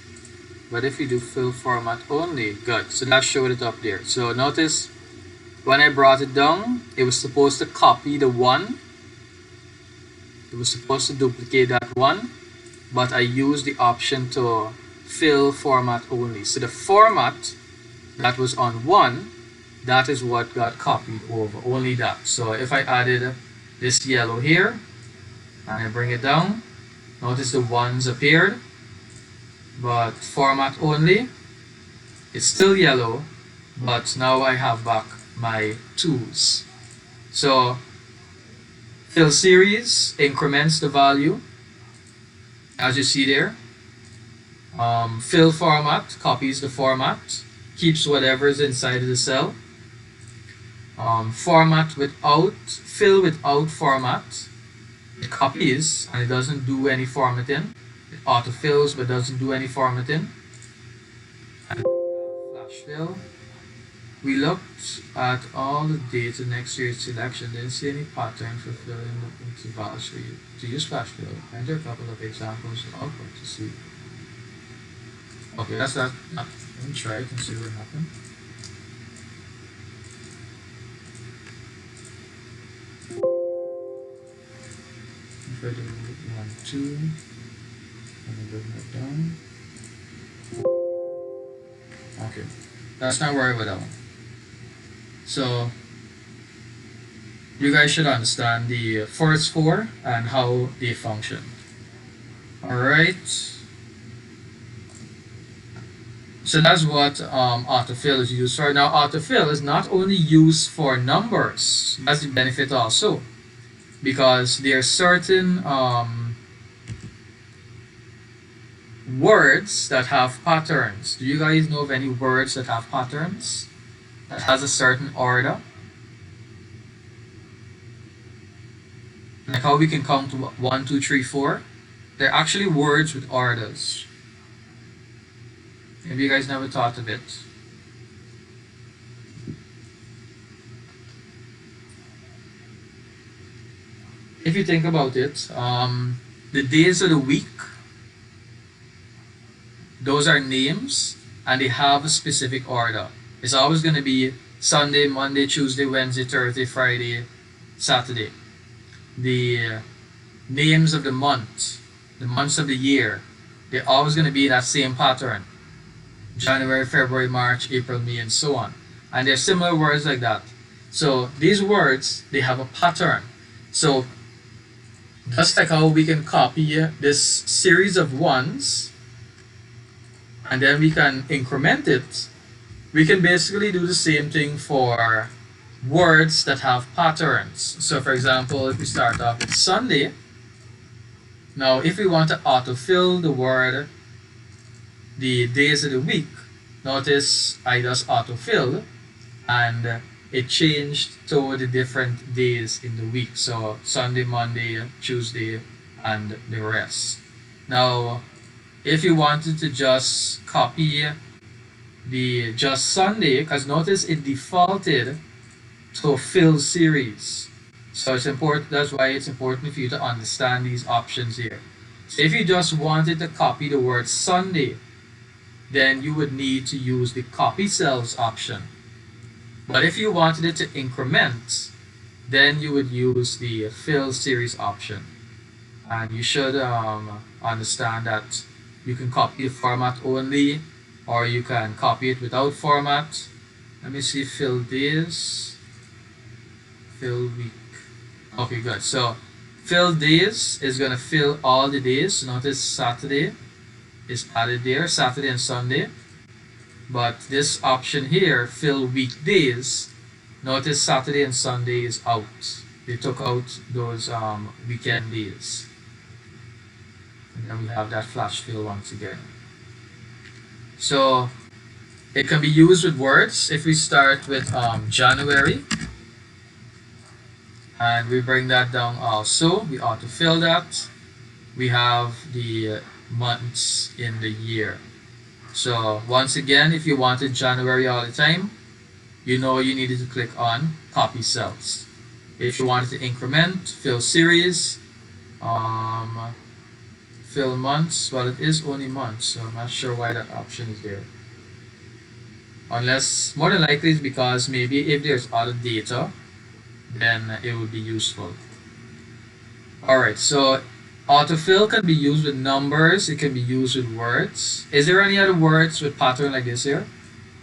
But if you do fill format only, good. So that showed it up there. So notice when I brought it down, it was supposed to copy the 1. It was supposed to duplicate that 1, but I used the option to fill format only. So the format that was on 1, that is what got copied over, only that. So if I added this yellow here and I bring it down, notice the 1s appeared but format only, it's still yellow, but now I have back my 2's. So fill series increments the value, as you see there. Fill format copies the format, keeps whatever is inside of the cell. Format without, fill without format, it copies and it doesn't do any formatting. It autofills but doesn't do any formatting. And flash fill. We looked at all the data next year's selection, didn't see any pattern for filling the intervals for you to use flash fill. Enter a couple of examples of output to see. Okay, that's that. Let me try it and see what happens. If I do 1, 2, and I bring that down. Okay, that's not worry about that one. So you guys should understand the first four and how they function. Alright. So that's what autofill is used for. Now autofill is not only used for numbers, that's the benefit also. Because there are certain words that have patterns. Do you guys know of any words that have patterns? That has a certain order? Like how we can count 1, 2, 3, 4. They're actually words with orders. Maybe you guys never thought of it. If you think about it, the days of the week, those are names and they have a specific order. It's always going to be Sunday, Monday, Tuesday, Wednesday, Thursday, Friday, Saturday. The names of the months of the year, they're always going to be in that same pattern. January, February, March, April, May, and so on. And there's similar words like that. So these words, they have a pattern. So just like how we can copy this series of ones and then we can increment it, we can basically do the same thing for words that have patterns. So for example, if we start off with Sunday, now if we want to autofill the word, the days of the week, notice I just autofill and it changed to the different days in the week. So Sunday, Monday, Tuesday, and the rest. Now, if you wanted to just copy the just Sunday, because notice it defaulted to fill series. So it's important, that's why it's important for you to understand these options here. So if you just wanted to copy the word Sunday, then you would need to use the copy cells option. But if you wanted it to increment, then you would use the fill series option. And you should understand that you can copy the format only, or you can copy it without format. Let me see, fill days, fill week. Okay, good. So fill days is going to fill all the days. Notice Saturday is added there, Saturday and Sunday. But this option here, fill weekdays, notice Saturday and Sunday is out. They took out those weekend days. And then we have that flash fill once again. So it can be used with words. If we start with January, and we bring that down also, we autofill that. We have the months in the year. So once again, if you wanted January all the time, you know you needed to click on copy cells. If you wanted to increment, fill series, fill months, well it is only months, so I'm not sure why that option is there. Unless, more than likely it's because maybe if there's other data, then it would be useful. Alright, so autofill can be used with numbers, it can be used with words. Is there any other words with pattern like this here?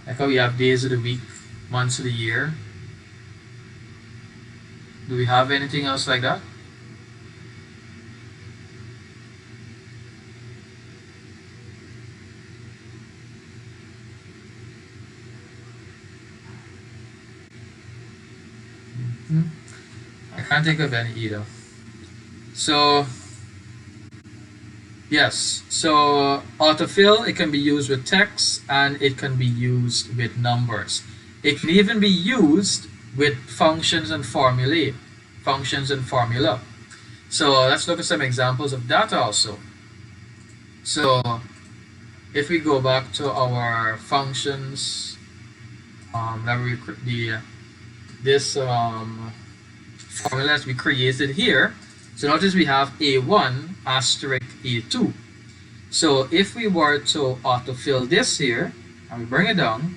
Like how we have days of the week, months of the year. Do we have anything else like that? I can't think of any either. So yes, so autofill, it can be used with text and it can be used with numbers. It can even be used with functions and formulae, functions and formula. So let's look at some examples of that also. So if we go back to our functions, that we this formula that we created here. So notice we have a1 asterisk a2. So if we were to autofill this here, and we bring it down,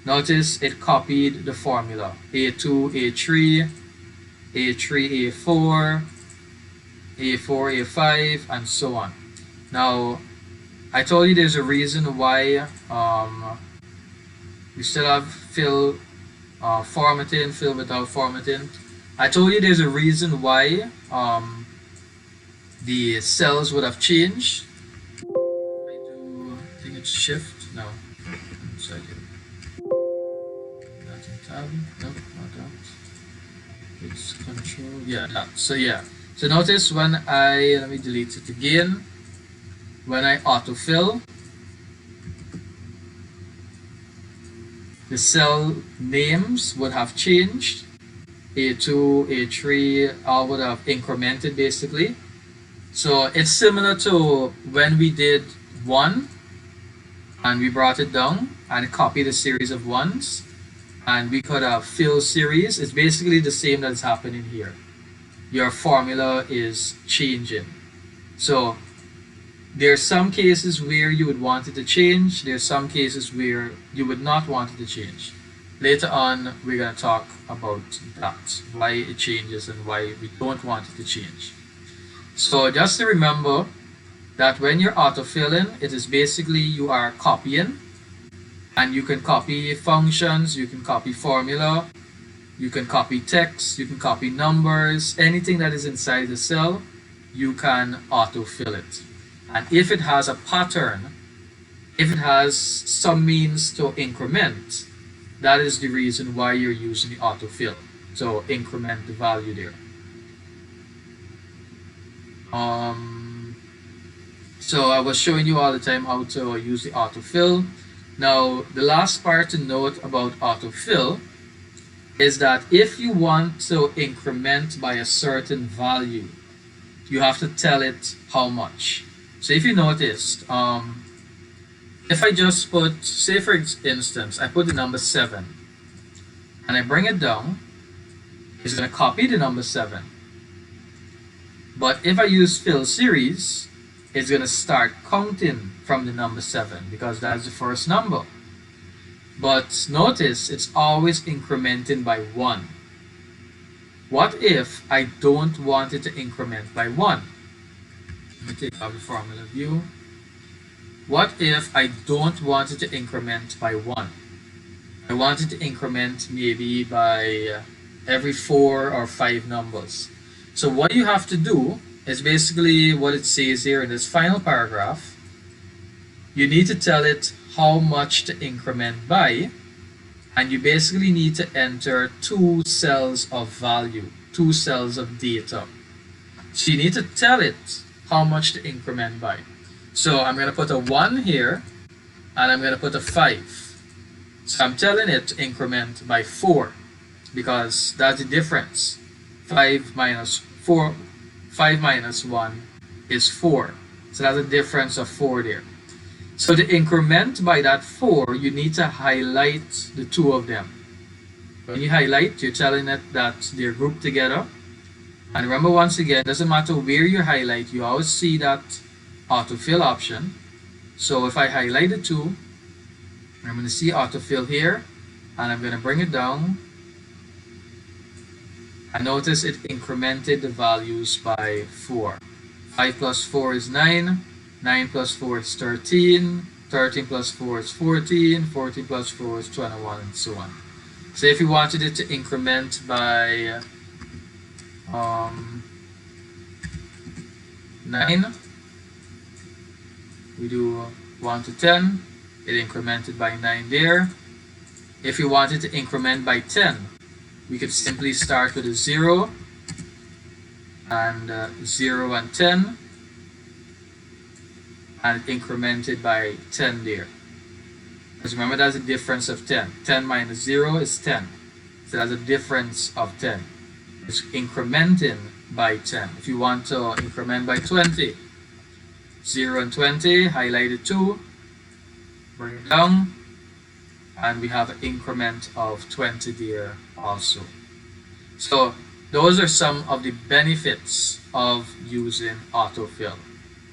notice it copied the formula. A2, A3, A3, A4, A4, A5, and so on. Now, I told you there's a reason why we still have fill formatting, fill without formatting. I told you there's a reason why the cells would have changed. I think it's shift. No, inside here. Not in tab. No, not that. It's control. Yeah, that. So yeah. So notice when let me delete it again. When I autofill, the cell names would have changed. A2, A3, all would have incremented basically. So it's similar to when we did 1 and we brought it down and copied a series of 1s and we could have fill series. It's basically the same that's happening here. Your formula is changing. So there's some cases where you would want it to change. There's some cases where you would not want it to change. Later on, we're going to talk about that, why it changes and why we don't want it to change. So just to remember that when you're autofilling, it is basically you are copying, and you can copy functions, you can copy formula, you can copy text, you can copy numbers, anything that is inside the cell, you can autofill it. And if it has a pattern, if it has some means to increment, that is the reason why you're using the autofill. So increment the value there. So I was showing you all the time how to use the autofill. Now, the last part to note about autofill is that if you want to increment by a certain value, you have to tell it how much. So if you noticed, if I just put, say for instance, I put the number 7 and I bring it down, it's going to copy the number 7. But if I use fill series, it's going to start counting from the number 7 because that's the first number. But notice it's always incrementing by 1. What if I don't want it to increment by 1? Let me take out the formula view. What if I don't want it to increment by 1? I want it to increment maybe by every 4 or 5 numbers. So what you have to do is basically what it says here in this final paragraph. You need to tell it how much to increment by, and you basically need to enter 2 cells of value, 2 cells of data. So you need to tell it how much to increment by. So I'm going to put a 1 here, and I'm going to put a 5. So I'm telling it to increment by 4, because that's the difference. 5 minus 4, 5 minus 1 is 4. So that's a difference of 4 there. So to increment by that 4, you need to highlight the 2 of them. When you highlight, you're telling it that they're grouped together. And remember, once again, it doesn't matter where you highlight, you always see that autofill option. So if I highlight the 2, I'm going to see autofill here, and I'm going to bring it down. And notice it incremented the values by 4. 5 plus 4 is 9. 9 plus 4 is 13. 13 plus 4 is 14. 14 plus 4 is 21, and so on. So if you wanted it to increment by 9, we do 1 to 10. It incremented by 9 there. If you wanted to increment by 10, we could simply start with a 0 and 0 and 10 and increment it by 10 there. Because remember, that's a difference of 10. 10 minus 0 is 10. So that's a difference of 10. It's incrementing by 10. If you want to increment by 20, 0 and 20, highlighted 2, bring it down, and we have an increment of 20 there also. So those are some of the benefits of using autofill.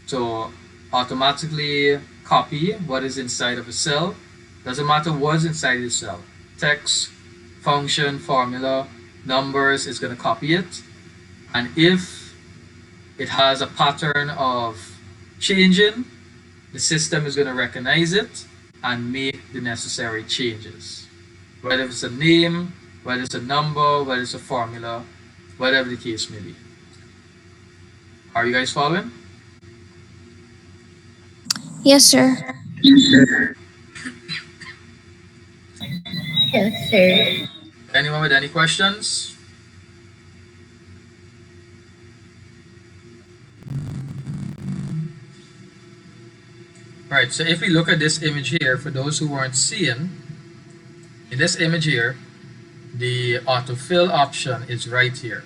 So automatically copy what is inside of a cell. Doesn't matter what's inside the cell. Text, function, formula, numbers is going to copy it. And if it has a pattern of changing, the system is going to recognize it and make the necessary changes. Whether it's a name, whether it's a number, whether it's a formula, whatever the case may be. Are you guys following? Yes, sir. Yes, sir. Anyone with any questions? Right, so if we look at this image here, for those who weren't seeing, in this image here, the autofill option is right here.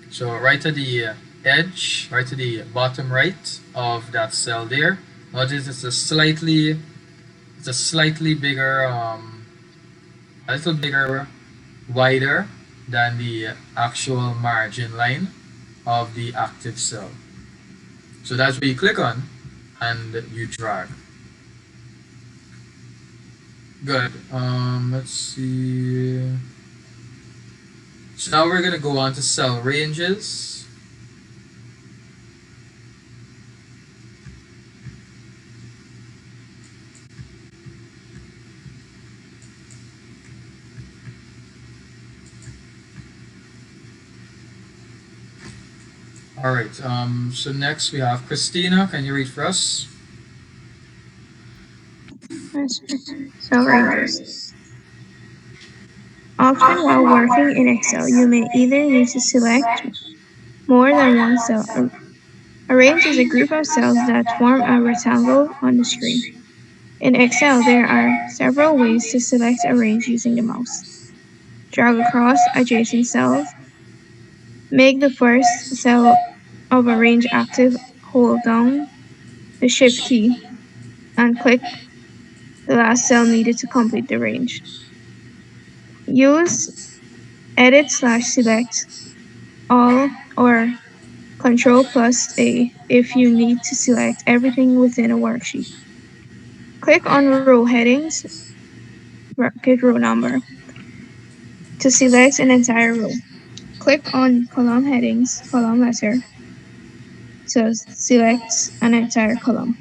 So right at the edge, right to the bottom right of that cell there. Notice it's a slightly bigger, a little bigger, wider than the actual margin line of the active cell. So that's where you click on and you drag. Good. Let's see. So now we're gonna go on to cell ranges. All right. So next we have Christina. Can you read for us? Cell ranges. Often while working in Excel, you may either need to select more than one cell. A range is a group of cells that form a rectangle on the screen. In Excel, there are several ways to select a range using the mouse. Drag across adjacent cells. Make the first cell of a range active, hold down the Shift key, and click the last cell needed to complete the range. Use Edit/Select All or Control+A if you need to select everything within a worksheet. Click on row headings, bracket row number, to select an entire row. Click on column headings, column letter, to select an entire column.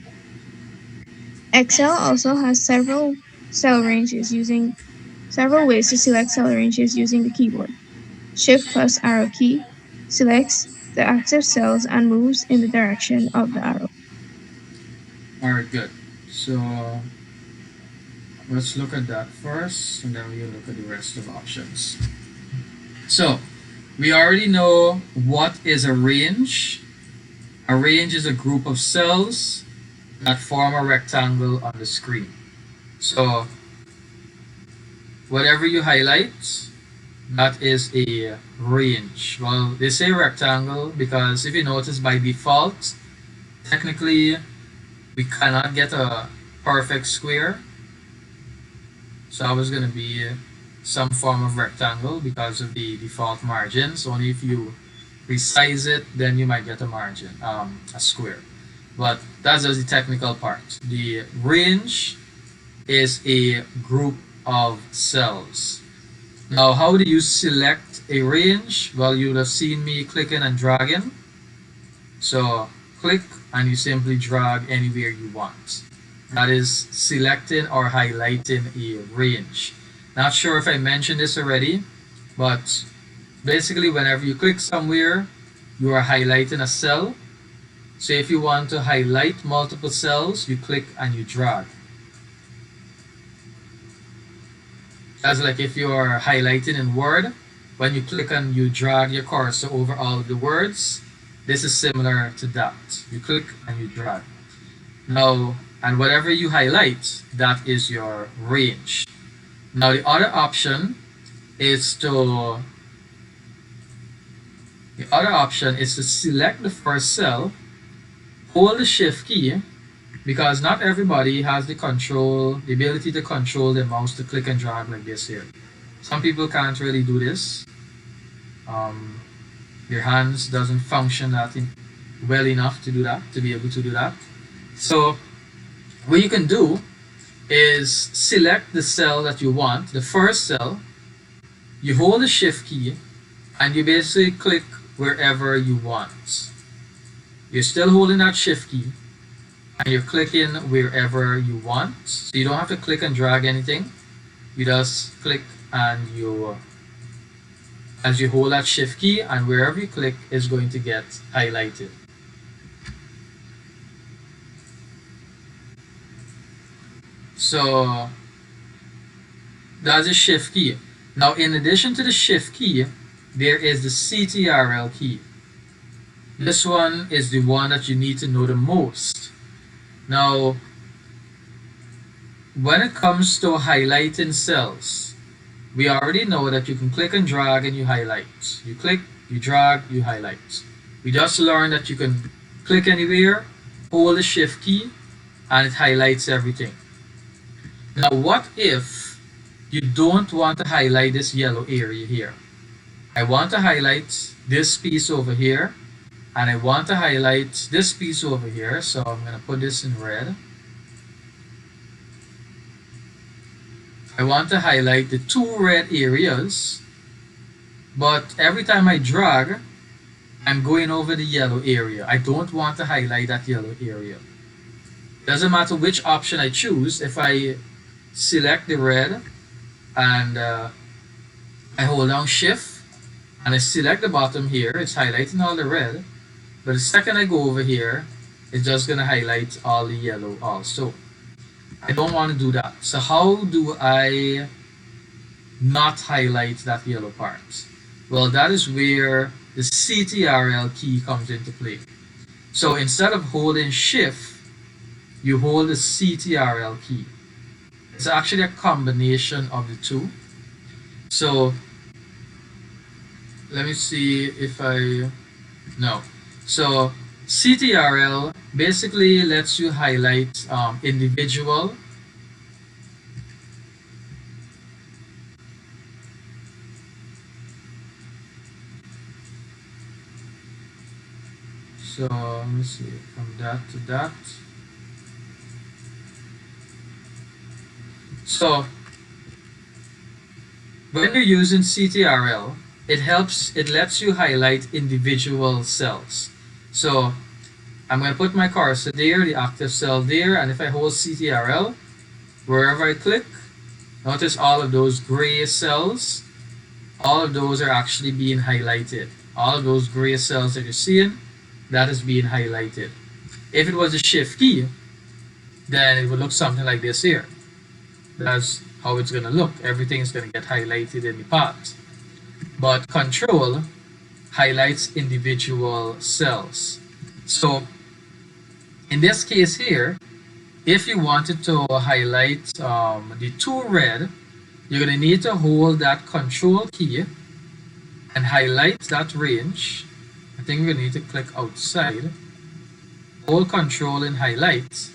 Excel also has several ways to select cell ranges using the keyboard. Shift+Arrow key selects the active cells and moves in the direction of the arrow. All right, good. So let's look at that first, and then we'll look at the rest of options. So we already know what is a range. A range is a group of cells that form a rectangle on the screen. So whatever you highlight, that is a range. Well, they say rectangle because if you notice, by default, technically we cannot get a perfect square. So I was going to be some form of rectangle because of the default margins. Only if you resize it, then you might get a margin, a square. But that's just the technical part. The range is a group of cells. Now, how do you select a range? Well, you'll have seen me clicking and dragging. So click and you simply drag anywhere you want. That is selecting or highlighting a range. Not sure if I mentioned this already, but basically whenever you click somewhere, you are highlighting a cell. So if you want to highlight multiple cells, you click and you drag. That's like if you're highlighting in Word, when you click and you drag your cursor over all of the words, this is similar to that. You click and you drag. Now, and whatever you highlight, that is your range. Now the other option is to select the first cell, hold the shift key, because not everybody has the ability to control their mouse to click and drag like this here. Some people can't really do this. Their hands doesn't function well enough to do that, to be able to do that. So what you can do is select the cell that you want, the first cell, you hold the shift key, and you basically click wherever you want. You're still holding that shift key, and you're clicking wherever you want. So you don't have to click and drag anything. You just click and as you hold that shift key, and wherever you click is going to get highlighted. So that's the shift key. Now in addition to the shift key, there is the CTRL key. This one is the one that you need to know the most. Now when it comes to highlighting cells, we already know that you can click and drag and you highlight. You click, you drag, you highlight. We just learned that you can click anywhere, hold the shift key, and it highlights everything. Now what if you don't want to highlight this yellow area here? I want to highlight this piece over here, and I want to highlight this piece over here, so I'm going to put this in red. I want to highlight the two red areas, but every time I drag, I'm going over the yellow area. I don't want to highlight that yellow area. Doesn't matter which option I choose. If I select the red and I hold down shift and I select the bottom here, it's highlighting all the red, but the second I go over here, it's just going to highlight all the yellow also. I don't want to do that. So how do I not highlight that yellow part? Well, that is where the CTRL key comes into play. So instead of holding shift, you hold the CTRL key. It's actually a combination of the two. So let me see if no. So CTRL basically lets you highlight individual so let me see, from that to that. So when you're using CTRL, it lets you highlight individual cells. So I'm going to put my cursor there, the active cell there, and if I hold CTRL, wherever I click, notice all of those gray cells, all of those are actually being highlighted. All of those gray cells that you're seeing, that is being highlighted. If it was a shift key, then it would look something like this here. That's how it's going to look. Everything is going to get highlighted in the path. But control highlights individual cells. So in this case here, if you wanted to highlight the two red, you're going to need to hold that control key and highlight that range. I think we're going to need to click outside, hold control and highlight,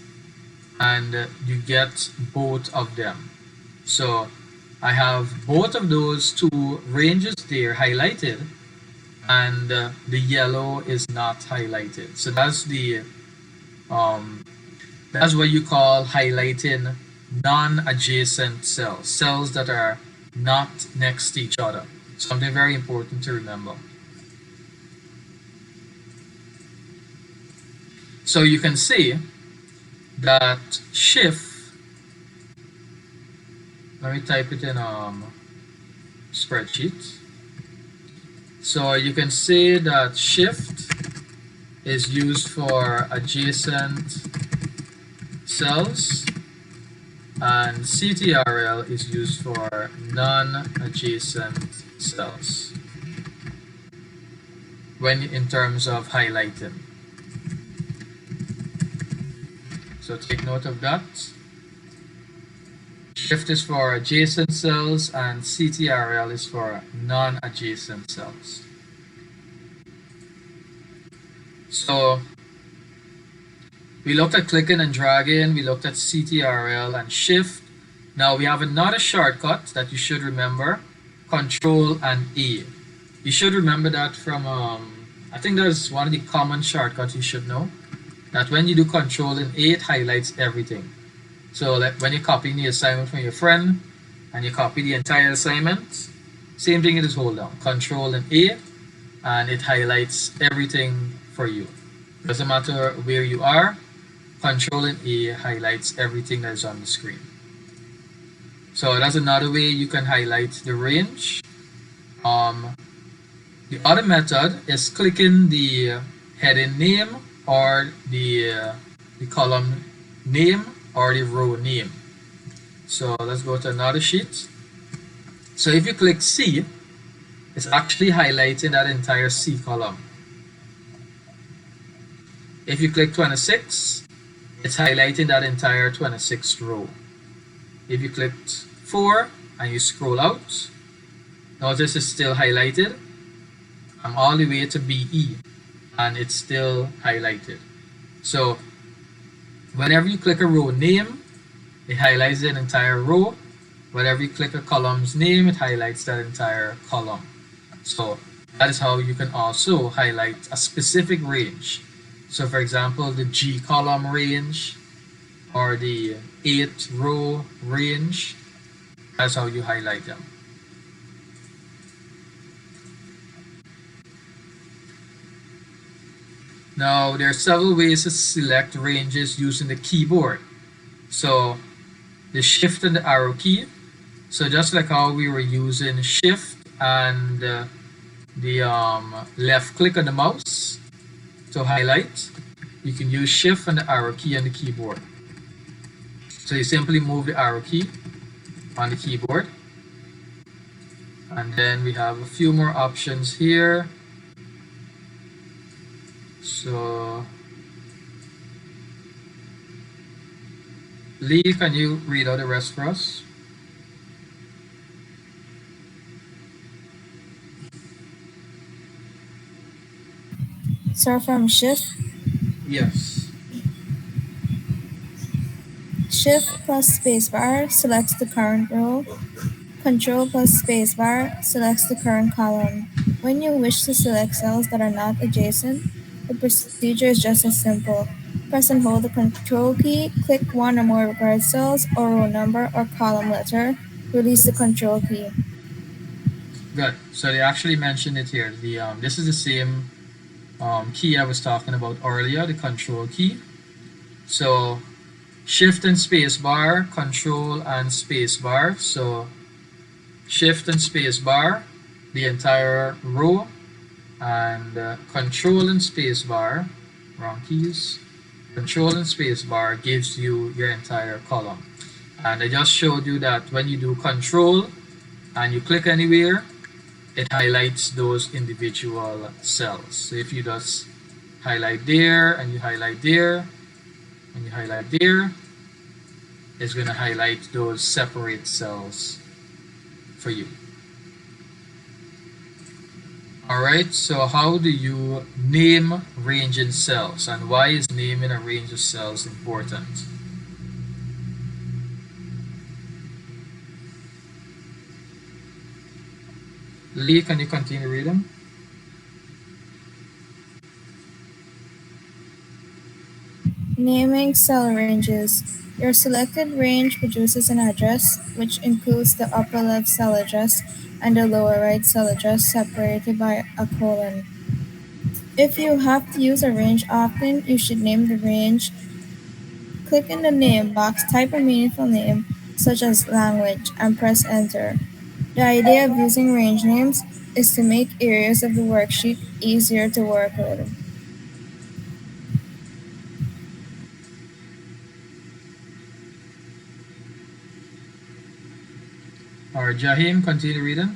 and you get both of them. So I have both of those two ranges there highlighted, and the yellow is not highlighted. So that's that's what you call highlighting non-adjacent cells, cells that are not next to each other. Something very important to remember. So you can see that shift, let me type it in spreadsheet. So you can see that shift is used for adjacent cells, and CTRL is used for non-adjacent cells when in terms of highlighting. So take note of that. Shift is for adjacent cells and CTRL is for non-adjacent cells. So we looked at clicking and dragging, we looked at CTRL and shift. Now we have another shortcut that you should remember, Control and A. You should remember that from, I think that's one of the common shortcuts you should know, that when you do Control and A, it highlights everything. So like when you're copying the assignment from your friend and you copy the entire assignment, same thing, it is hold down, Control and A, and it highlights everything for you. Doesn't matter where you are, Control and A highlights everything that is on the screen. So that's another way you can highlight the range. The other method is clicking the heading name or the column name or the row name. So let's go to another sheet. So if you click C, it's actually highlighting that entire C column. If you click 26, it's highlighting that entire 26th row. If you clicked 4 and you scroll out, notice it's still highlighted. I'm all the way to BE and it's still highlighted. So whenever you click a row name, it highlights an entire row. Whenever you click a column's name, it highlights that entire column. So that is how you can also highlight a specific range. So for example, the G column range or the 8 row range, that's how you highlight them. Now there are several ways to select ranges using the keyboard. So the shift and the arrow key. So just like how we were using shift and the left click on the mouse to highlight, you can use shift and the arrow key on the keyboard. So you simply move the arrow key on the keyboard, and then we have a few more options here. So Lee, can you read out the rest for us? So from Yes. Shift plus spacebar selects the current row. Control plus spacebar selects the current column. When you wish to select cells that are not adjacent, the procedure is just as simple. Press and hold the Control key, click one or more required cells or row number or column letter, release the Control key. Good. So they actually mentioned it here. This is the same key I was talking about earlier, the control key. So shift and space bar, control and space bar. So shift and space bar, the entire row, and control and space bar, wrong keys. Control and space bar gives you your entire column. And I just showed you that when you do control and you click anywhere, it highlights those individual cells. So if you just highlight there and you highlight there and you highlight there, it's going to highlight those separate cells for you. Alright, so how do you name range in cells, and why is naming a range of cells important? Lee, can you continue reading? Naming cell ranges. Your selected range produces an address, which includes the upper left cell address and the lower right cell address separated by a colon. If you have to use a range often, you should name the range. Click in the name box, type a meaningful name, such as language, and press enter. The idea of using range names is to make areas of the worksheet easier to work with. Or Jahim, continue reading.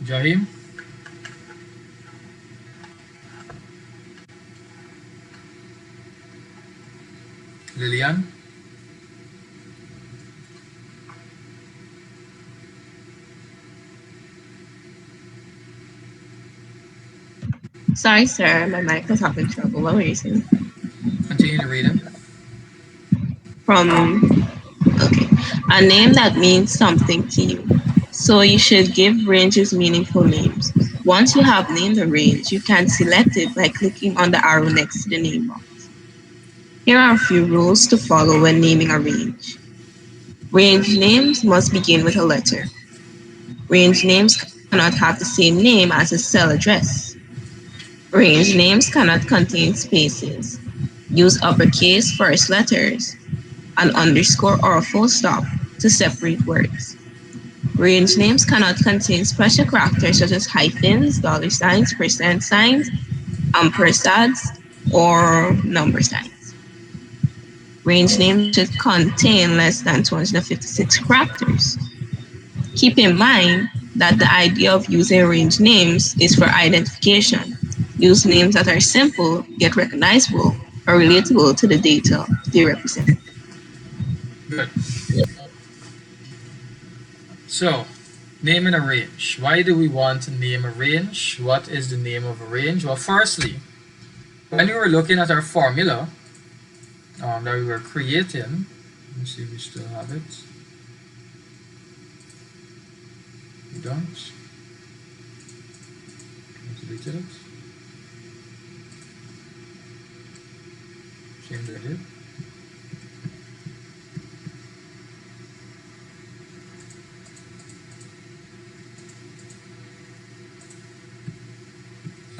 Jahim? Lillian? Sorry, sir, my mic was having trouble. What were you saying? Continue to reading. From, okay, a name that means something to you. So you should give ranges meaningful names. Once you have named a range, you can select it by clicking on the arrow next to the name box. Here are a few rules to follow when naming a range. Range names must begin with a letter. Range names cannot have the same name as a cell address. Range names cannot contain spaces. Use uppercase first letters, an underscore or a full stop to separate words. Range names cannot contain special characters such as hyphens, dollar signs, percent signs, ampersands, or number signs. Range names should contain less than 256 characters. Keep in mind that the idea of using range names is for identification. Use names that are simple yet recognizable or relatable to the data they represent. Good. So, naming a range. Why do we want to name a range? What is the name of a range? Well, firstly, when we were looking at our formula that we were creating, let me see if we still have it. We don't. I deleted it. Shame that I did.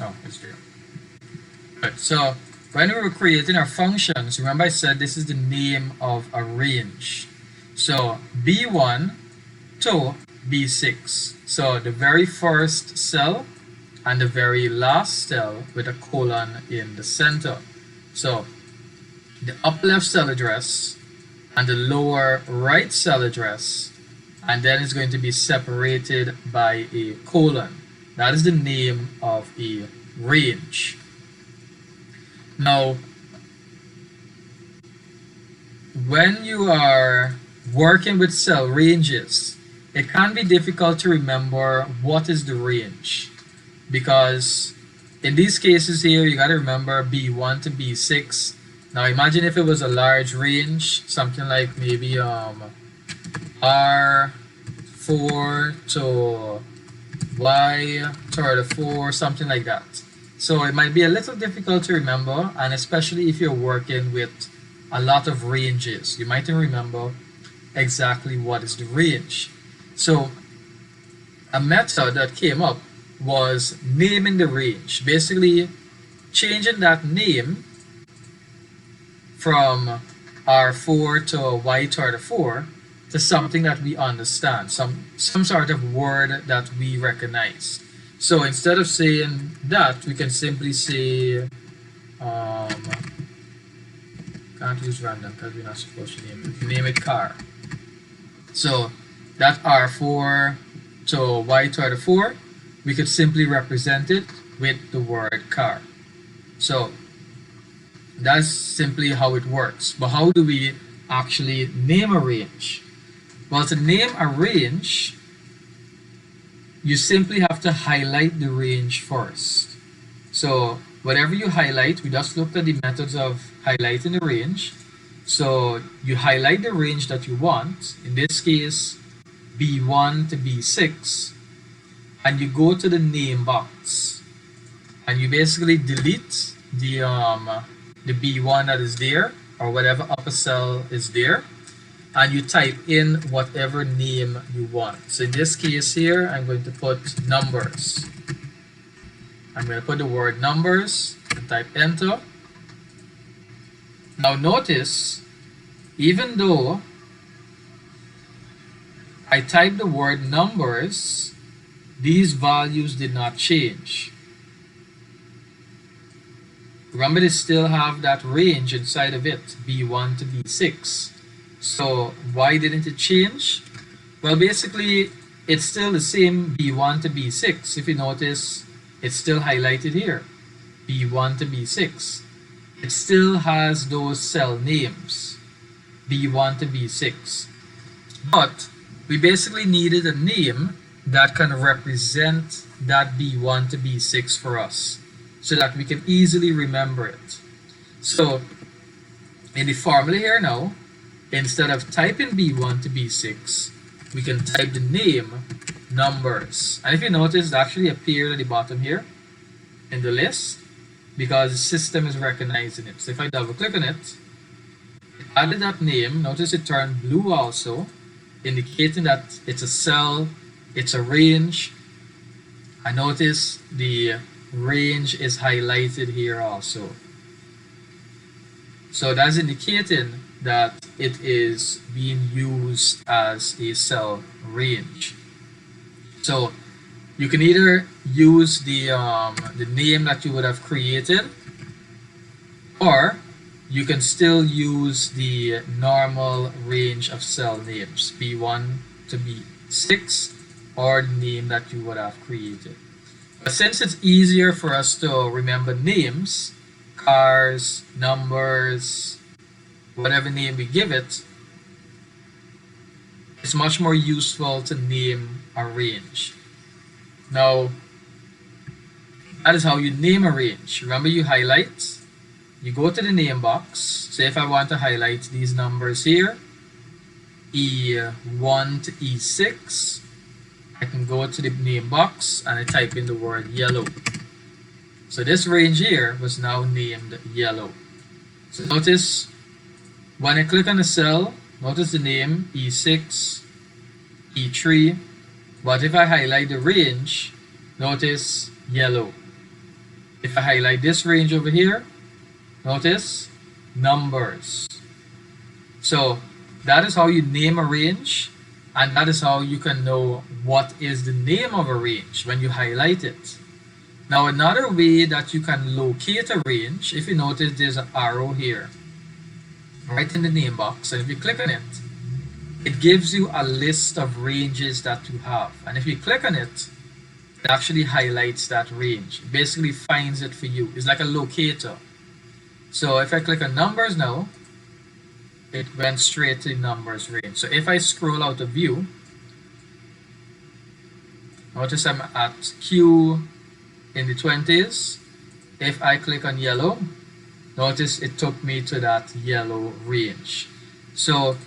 Oh, it's there. Good. So when we were creating our functions, remember I said this is the name of a range. So B1 to B6. So the very first cell and the very last cell with a colon in the center. So the upper left cell address and the lower right cell address, and then it's going to be separated by a colon. That is the name of a range. Now, when you are working with cell ranges, it can be difficult to remember what is the range, because in these cases here, you got to remember B1 to B6. Now imagine if it was a large range, something like maybe R4 to Y34, something like that. So it might be a little difficult to remember, and especially if you're working with a lot of ranges, you mightn't remember exactly what is the range. So a method that came up was naming the range, basically changing that name from R4 to Y34 to something that we understand, some sort of word that we recognize. So instead of saying that, we can simply say, can't use random because we're not supposed to name it. Name it car. So that R4 to Y34, we could simply represent it with the word car. So that's simply how it works. But how do we actually name a range? Well, to name a range, you simply have to highlight the range first. So whatever you highlight, we just looked at the methods of highlighting the range. So you highlight the range that you want, in this case B1 to B6, and you go to the name box and you basically delete the B1 that is there, or whatever upper cell is there, and you type in whatever name you want. So in this case here, I'm going to put numbers. I'm going to put the word numbers and type enter. Now notice, even though I typed the word numbers, these values did not change. Remember, they still have that range inside of it, B1 to B6. So why didn't it change? Well, basically, it's still the same B1 to B6. If you notice, it's still highlighted here, B1 to B6. It still has those cell names, B1 to B6. But we basically needed a name that can represent that B1 to B6 for us so that we can easily remember it. So in the formula here now, instead of typing B1 to B6, we can type the name numbers. And if you notice, it actually appeared at the bottom here in the list because the system is recognizing it. So if I double click on it, it added that name. Notice it turned blue also, indicating that it's a cell, it's a range. I notice the range is highlighted here also. So that's indicating that it is being used as a cell range. So you can either use the name that you would have created, or you can still use the normal range of cell names, B1 to B6, or the name that you would have created. But since it's easier for us to remember names, cars, numbers, whatever name we give it, it's much more useful to name a range. Now, that is how you name a range. Remember, you highlight, you go to the name box. So if I want to highlight these numbers here, E1 to E6, I can go to the name box and I type in the word yellow. So this range here was now named yellow. So notice when I click on the cell, notice the name E6, E3, but if I highlight the range, notice yellow. If I highlight this range over here, notice numbers. So that is how you name a range, and that is how you can know what is the name of a range when you highlight it. Now, another way that you can locate a range, if you notice there's an arrow here, right in the name box, and if you click on it, it gives you a list of ranges that you have. And if you click on it, it actually highlights that range. It basically finds it for you. It's like a locator. So if I click on numbers now, it went straight to the numbers range. So if I scroll out of view, notice I'm at Q in the 20s. If I click on yellow, notice it took me to that yellow range. So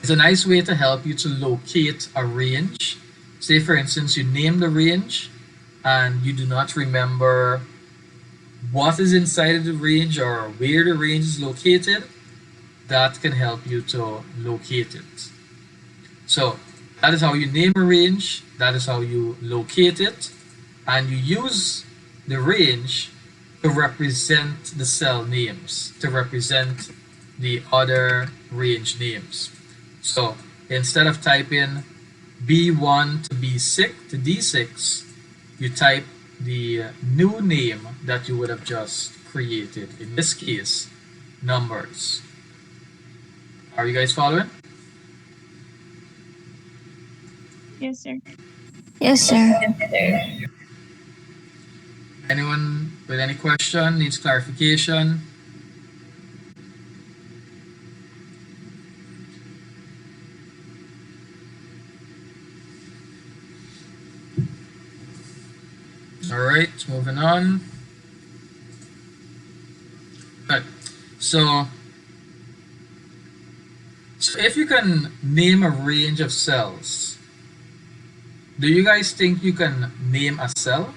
it's a nice way to help you to locate a range. Say for instance, you name the range and you do not remember what is inside of the range or where the range is located. That can help you to locate it. So that is how you name a range, that is how you locate it, and you use the range to represent the cell names, to represent the other range names. So instead of typing B1 to B6 to D6, you type the new name that you would have just created. In this case, numbers. Are you guys following? Yes, sir. Yes, sir. Anyone with any question, needs clarification? All right, moving on. Good. So if you can name a range of cells, do you guys think you can name a cell?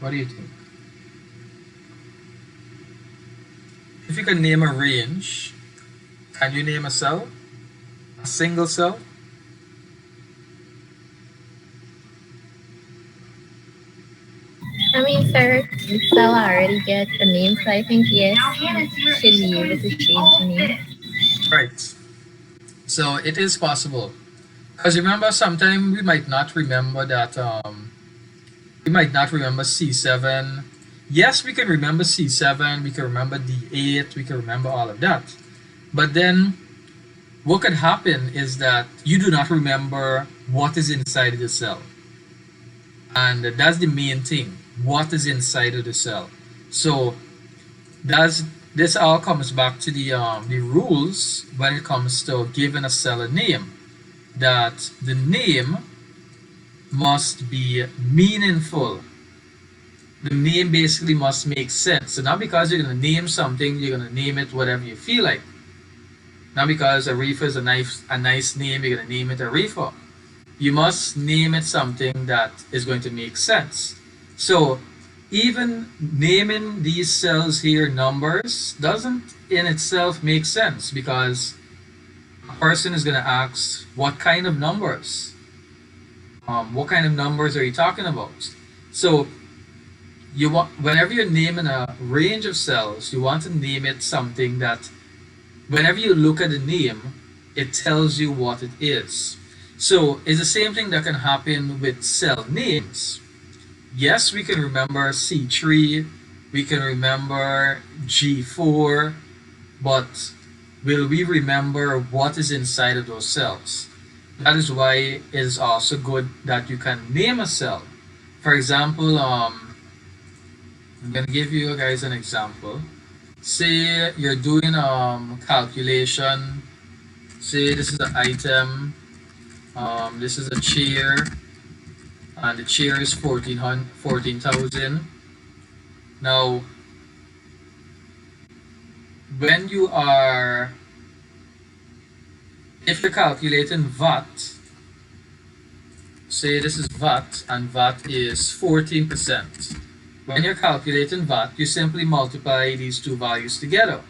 What do you think? If you can name a range, can you name a cell? A single cell? I mean, sir, the cell already gets a name, so I think yes, you should be able to change the name. Right. So it is possible Because remember, sometimes we might not remember that, we might not remember C7. Yes, we can remember C7, we can remember D8, we can remember all of that. But then what could happen is that you do not remember what is inside of the cell. And that's the main thing, what is inside of the cell. So does this all comes back to the rules when it comes to giving a cell a name, that the name must be meaningful. The name basically must make sense. So not because you're going to name something, you're going to name it whatever you feel like. Not because Arifa is a nice name, you're going to name it Arifa. You must name it something that is going to make sense. So even naming these cells here numbers doesn't in itself make sense, because a person is going to ask, what kind of numbers? What kind of numbers are you talking about? So you want, whenever you're naming a range of cells, you want to name it something that whenever you look at the name, it tells you what it is. So it's the same thing that can happen with cell names. Yes, we can remember C3, we can remember G4, but will we remember what is inside of those cells? That is why it is also good that you can name a cell. For example, I'm gonna give you guys an example. Say you're doing calculation. Say this is an item. This is a chair, and the chair is 14,000. Now, when you are, if you're calculating VAT, say this is VAT, and VAT is 14%. When you're calculating VAT, you simply multiply these two values together.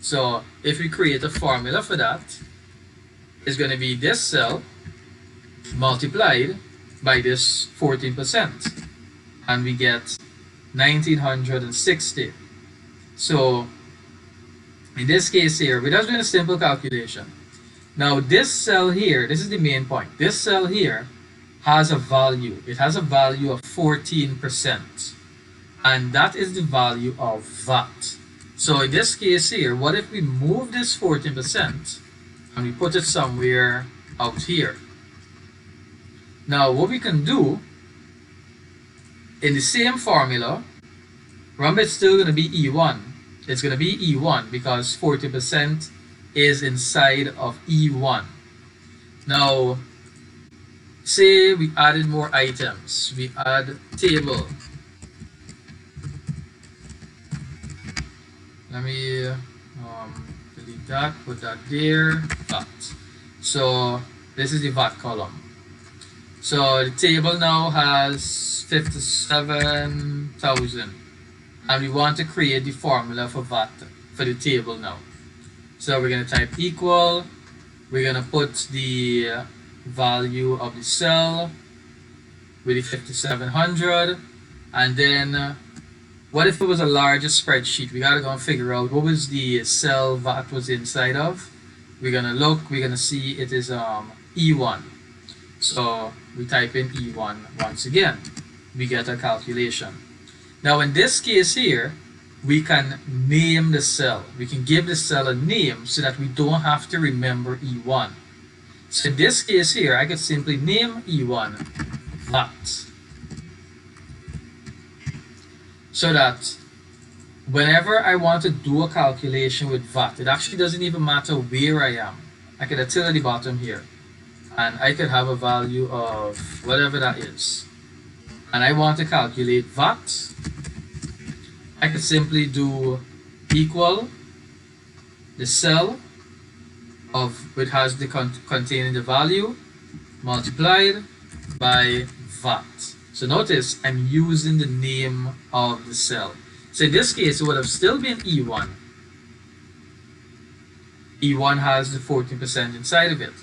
So if we create a formula for that, it's going to be this cell multiplied by this 14%, and we get 1960. So in this case here, we're just doing a simple calculation. Now this cell here, this is the main point. This cell here has a value. It has a value of 14%. And that is the value of VAT. So in this case here, what if we move this 14% and we put it somewhere out here? Now what we can do, in the same formula, remember it's still going to be E1. It's going to be E1 because 40% is inside of E1. Now, say we added more items. We add table. Let me delete that, put that there, VAT. So this is the VAT column. So the table now has 57,000, and we want to create the formula for VAT for the table now. So we're going to type equal, we're going to put the value of the cell with the 5700, and then what if it was a larger spreadsheet? We got to go and figure out what was the cell VAT was inside of. We're going to look, we're going to see it is E1. So we type in E1 once again. We get a calculation. Now in this case here, we can name the cell. We can give the cell a name so that we don't have to remember E1. So in this case here, I could simply name E1 VAT. So that whenever I want to do a calculation with VAT, it actually doesn't even matter where I am. I could tell at the bottom here, and I could have a value of whatever that is. And I want to calculate VAT. I could simply do equal the cell of which has the containing the value multiplied by VAT. So notice I'm using the name of the cell. So in this case, it would have still been E1. E1 has the 14% inside of it.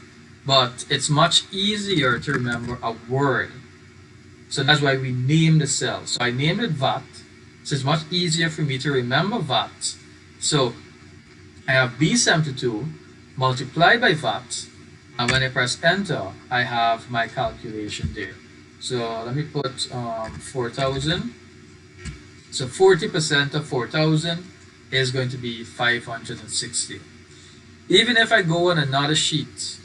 But it's much easier to remember a word. So that's why we name the cell. So I named it VAT. So it's much easier for me to remember VAT. So I have B72 multiplied by VAT, And when I press enter, I have my calculation there. So let me put 4,000. So 40% of 4,000 is going to be 560. Even if I go on another sheet,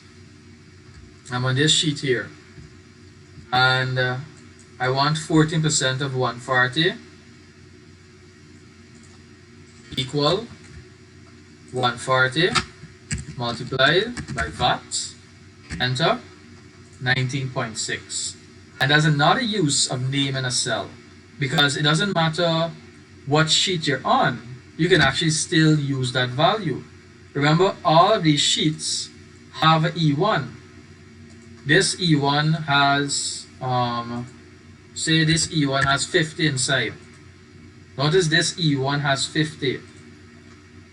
I'm on this sheet here, and I want 14% of 140 equal 140 multiplied by VAT, enter, 19.6. And that's another use of naming a cell, because it doesn't matter what sheet you're on, you can actually still use that value. Remember, all of these sheets have an E1. This E1 has, say this E1 has 50 inside. Notice this E1 has 50.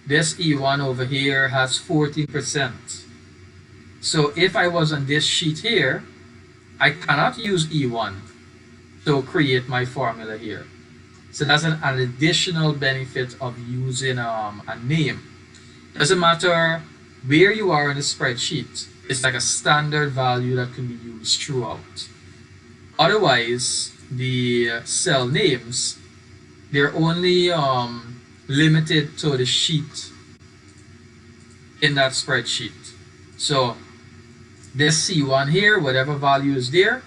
This E1 over here has 14%. So if I was on this sheet here, I cannot use E1 to create my formula here. So that's an additional benefit of using a name. Doesn't matter where you are in the spreadsheet, it's like a standard value that can be used throughout. Otherwise, the cell names, they're only limited to the sheet in that spreadsheet. So this C1 here, whatever value is there,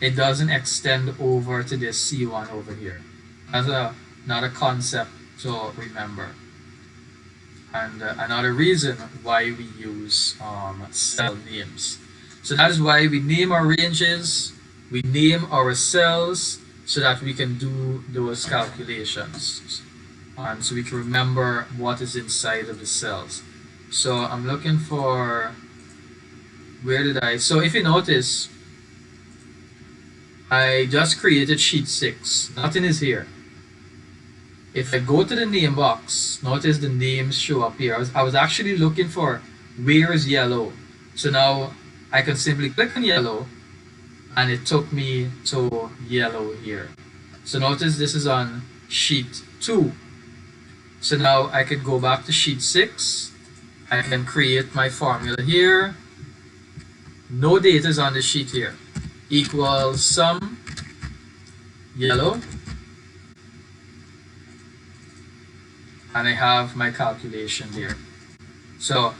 it doesn't extend over to this C1 over here. That's another concept to remember. And another reason why we use cell names. So that is why we name our ranges, we name our cells, so that we can do those calculations. And so we can remember what is inside of the cells. So I'm looking for, where did I, so if you notice, I just created sheet 6, nothing is here. If I go to the name box, notice the names show up here. I was actually looking for where is yellow. So now I can simply click on yellow and it took me to yellow here. So notice this is on sheet 2. So now I could go back to sheet 6. I can create my formula here. No data is on the sheet here. Equals sum yellow. And I have my calculation there. So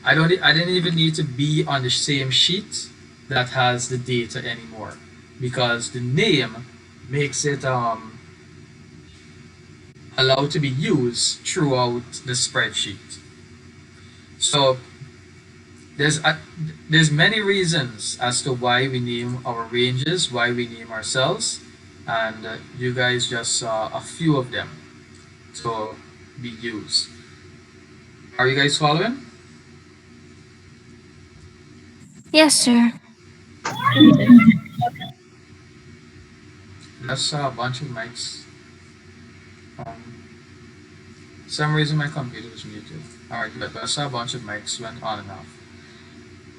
I didn't even need to be on the same sheet that has the data anymore, because the name makes it allowed to be used throughout the spreadsheet. So there's many reasons as to why we name our ranges, why we name our cells, and you guys just saw a few of them to be used. Are you guys following? Yes, sir. I saw a bunch of mics. Some reason my computer was muted. Alright, good. But I saw a bunch of mics went on and off.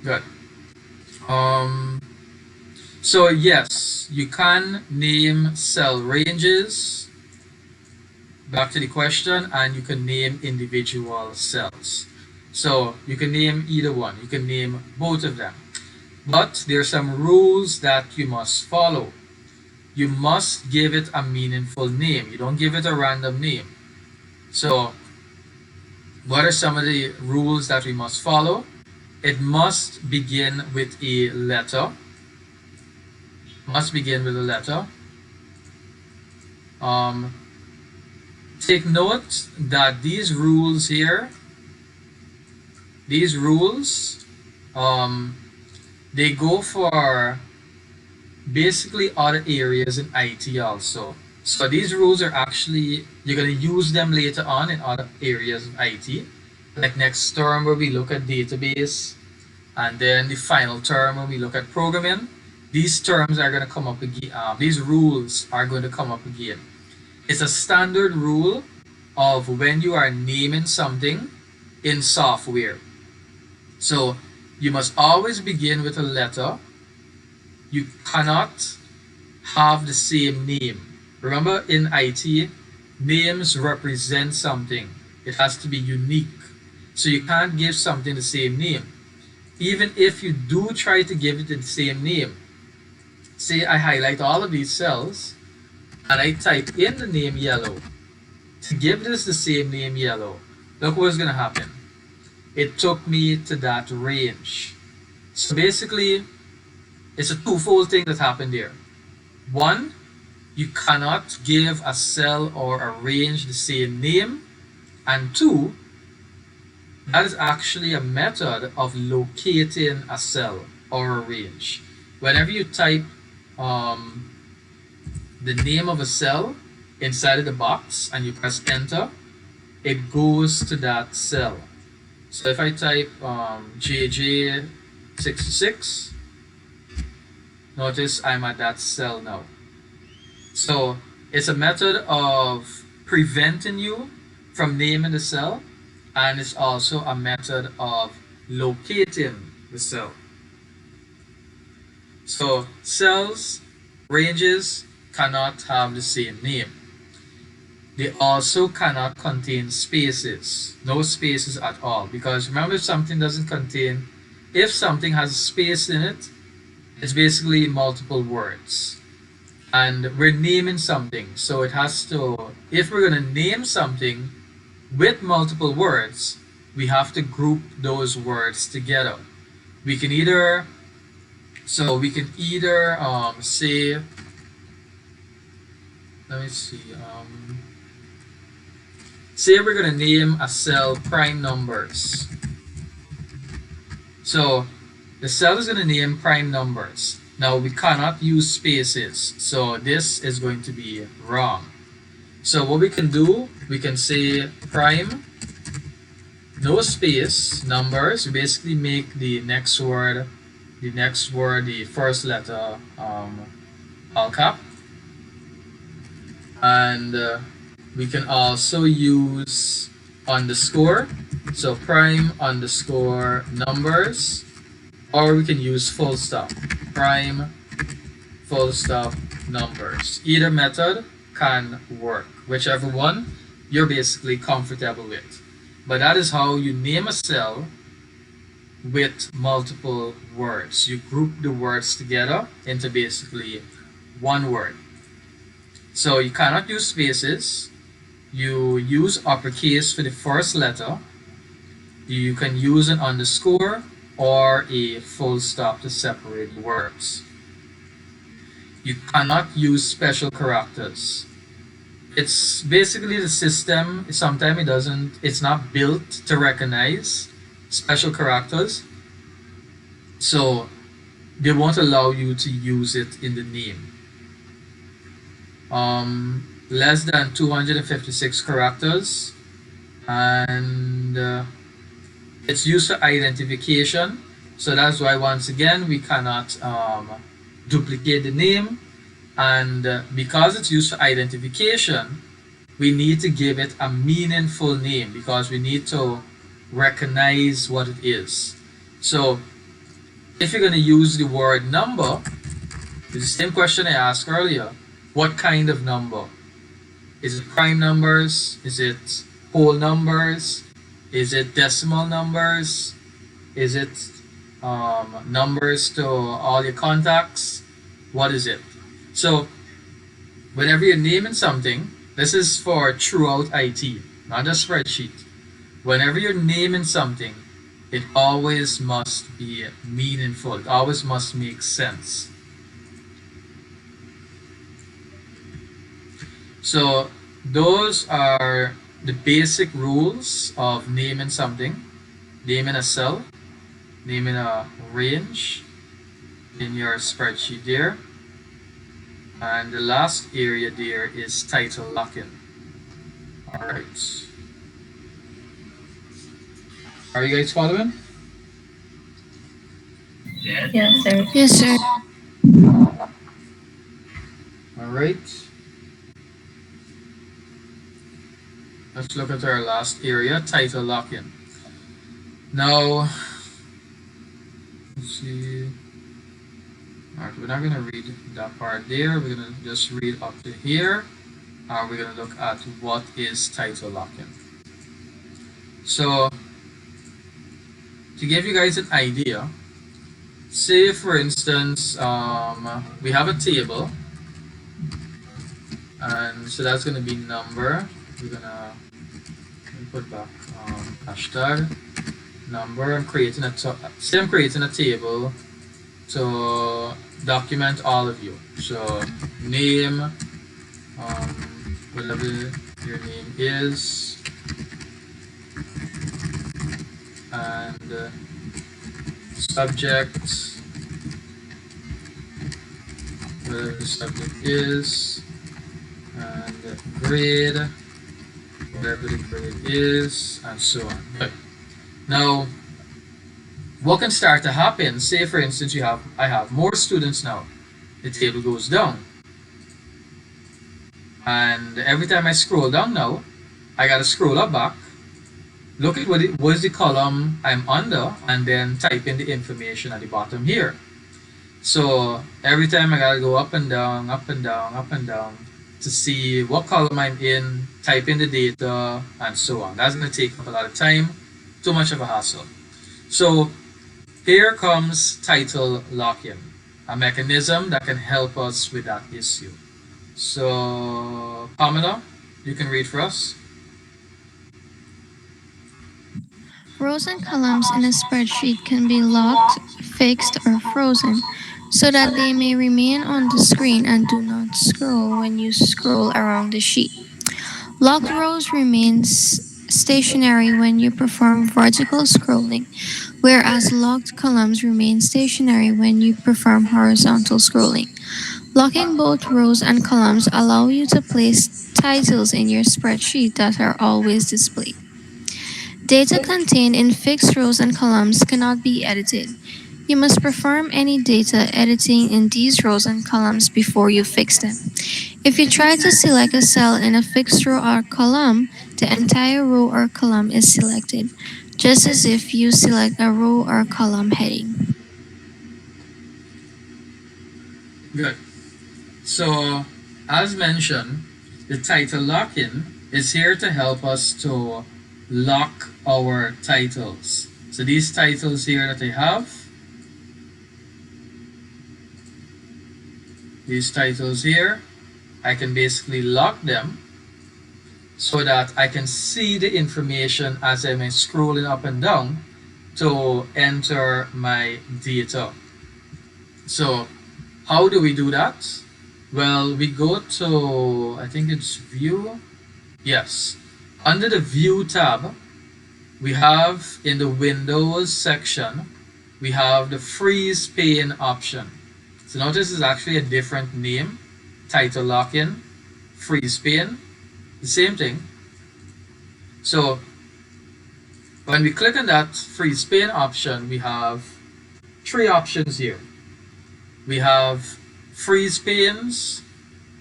Good. So yes, you can name cell ranges. Back to the question, and you can name individual cells. So you can name either one. You can name both of them. But there are some rules that you must follow. You must give it a meaningful name. You don't give it a random name. So what are some of the rules that we must follow? It must begin with a letter. Must begin with a letter. Take note that these rules here, these rules, they go for basically other areas in IT also. So these rules are actually, you're going to use them later on in other areas of IT. Like next term where we look at database, and then the final term when we look at programming. These terms are going to come up again. These rules are going to come up again. It's a standard rule of when you are naming something in software. So you must always begin with a letter. You cannot have the same name. Remember, in IT, names represent something. It has to be unique. So you can't give something the same name. even if you do try to give it the same name, say I highlight all of these cells and I type in the name yellow to give this the same name yellow, look what's going to happen. It took me to that range. So basically, it's a twofold thing that happened there. One, you cannot give a cell or a range the same name. And two, that is actually a method of locating a cell or a range. Whenever you type um, the name of a cell inside of the box and you press enter, it goes to that cell. So if I type JJ66, notice I'm at that cell now. So it's a method of preventing you from naming the cell, and it's also a method of locating the cell. So cells, ranges cannot have the same name. They also cannot contain spaces, no spaces at all, because remember, if something doesn't contain, if something has a space in it, it's basically multiple words. And we're naming something, so it has to, if we're going to name something with multiple words, we have to group those words together. We can either, say, let me see, say we're going to name a cell prime numbers. So the cell is going to name prime numbers. Now we cannot use spaces, so this is going to be wrong. So what we can do, we can say prime, no space, numbers. We basically make the next word, the first letter all cap. And we can also use underscore, so prime underscore numbers, or we can use full stop, prime full stop numbers. Either method can work, whichever one you're basically comfortable with. But that is how you name a cell with multiple words. You group the words together into basically one word. So you cannot use spaces. You use uppercase for the first letter. You can use an underscore or a full stop to separate the words. You cannot use special characters. It's basically the system, sometimes it's not built to recognize special characters. So they won't allow you to use it in the name. Less than 256 characters, and it's used for identification. So that's why, once again, we cannot duplicate the name, and because it's used for identification, we need to give it a meaningful name because we need to recognize what it is. So if you're going to use the word number, it's the same question I asked earlier. What kind of number? Is it prime numbers? Is it whole numbers? Is it decimal numbers? Is it numbers to all your contacts? What is it? So whenever you're naming something, this is for throughout IT, not just spreadsheet. Whenever you're naming something, it always must be meaningful. It always must make sense. So those are the basic rules of naming something, naming a cell, naming a range in your spreadsheet there. And the last area there is title locking. Alright. Are you guys following? Yes, sir. Yes, sir. Alright. Let's look at our last area, title locking. Now, let's see. Alright, we're not going to read that part there. We're going to just read up to here. And we're going to look at what is title locking. So, to to give you guys an idea, say for instance, we have a table, and so that's going to be number. We're gonna put back hashtag number. Say I'm creating a table to document all of you. So name, whatever your name is, and subject, whatever the subject is, and grade, whatever the grade is, and so on. Good. Now, what can start to happen? Say, for instance, I have more students now. The table goes down, and every time I scroll down now, I gotta scroll up back, look at what is the column I'm under, and then type in the information at the bottom here. So every time I gotta go up and down, up and down, up and down to see what column I'm in, type in the data, and so on. That's gonna take up a lot of time, too much of a hassle. So here comes title lock-in, a mechanism that can help us with that issue. So Pamela, you can read for us. Rows and columns in a spreadsheet can be locked, fixed, or frozen so that they may remain on the screen and do not scroll when you scroll around the sheet. Locked rows remain stationary when you perform vertical scrolling, whereas locked columns remain stationary when you perform horizontal scrolling. Locking both rows and columns allow you to place titles in your spreadsheet that are always displayed. Data contained in fixed rows and columns cannot be edited. You must perform any data editing in these rows and columns before you fix them. If you try to select a cell in a fixed row or column, the entire row or column is selected, just as if you select a row or column heading. Good. So, as mentioned, the title lock-in is here to help us to lock our titles. So these titles here that I have, these titles here, I can basically lock them so that I can see the information as I'm scrolling up and down to enter my data. So how do we do that? Well, we go to, I think it's view. Yes. Under the view tab, we have in the Windows section, we have the freeze pane option. So notice it's actually a different name, title lock-in, freeze pane, the same thing. So when we click on that freeze pane option, we have three options here. We have freeze panes,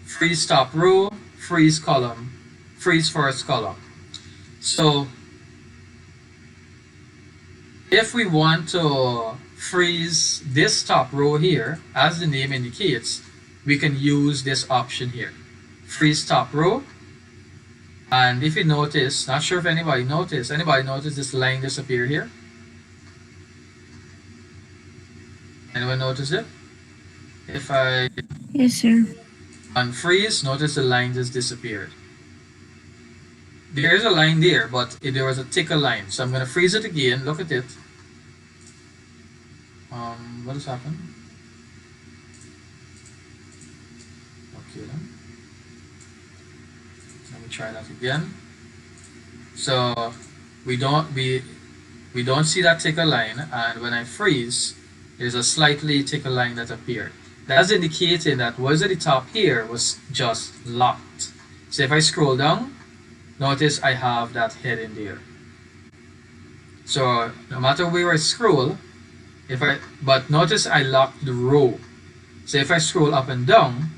freeze top row, freeze column, freeze first column. So if we want to freeze this top row here, as the name indicates, we can use this option here, freeze top row. And if you notice, not sure if anybody noticed this line disappear here? Anyone notice it? If I Yes, sir. unfreeze, notice the line just disappeared. There is a line there, but there was a thicker line. So I'm going to freeze it again. Look at it. What has happened? Okay, then. Let me try that again. So we don't see that thicker line, and when I freeze, there's a slightly thicker line that appeared. That's indicating that what is at the top here was just locked. So if I scroll down, notice I have that heading there. So no matter where I scroll, but notice I locked the row. So if I scroll up and down,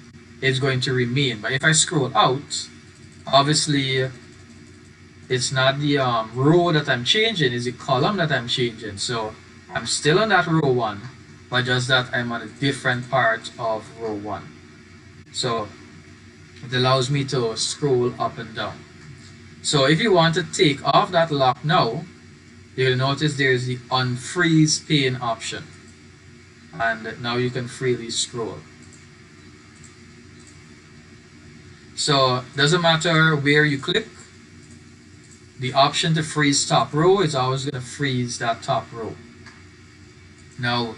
it's going to remain. But if I scroll out, obviously it's not the row that I'm changing, it's the column that I'm changing. So I'm still on that row 1, but just that I'm on a different part of row 1. So it allows me to scroll up and down. So if you want to take off that lock now, you'll notice there's the unfreeze pane option. And now you can freely scroll. So doesn't matter where you click, the option to freeze top row is always going to freeze that top row. Now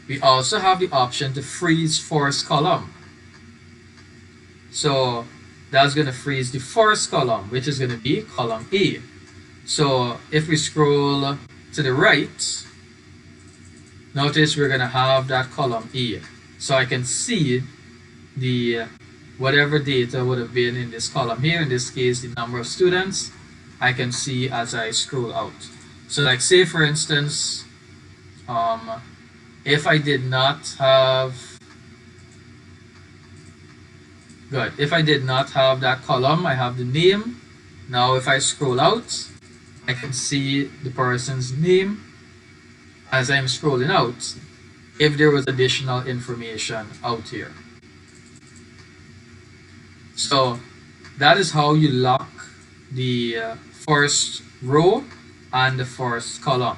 we also have the option to freeze first column. So that's going to freeze the first column, which is going to be column A. So if we scroll to the right, notice we're going to have that column A. So I can see the whatever data would have been in this column here, in this case the number of students, I can see as I scroll out. So like say for instance, if I did not have that column, I have the name. Now if I scroll out, I can see the person's name as I'm scrolling out if there was additional information out here. So that is how you lock the first row and the first column.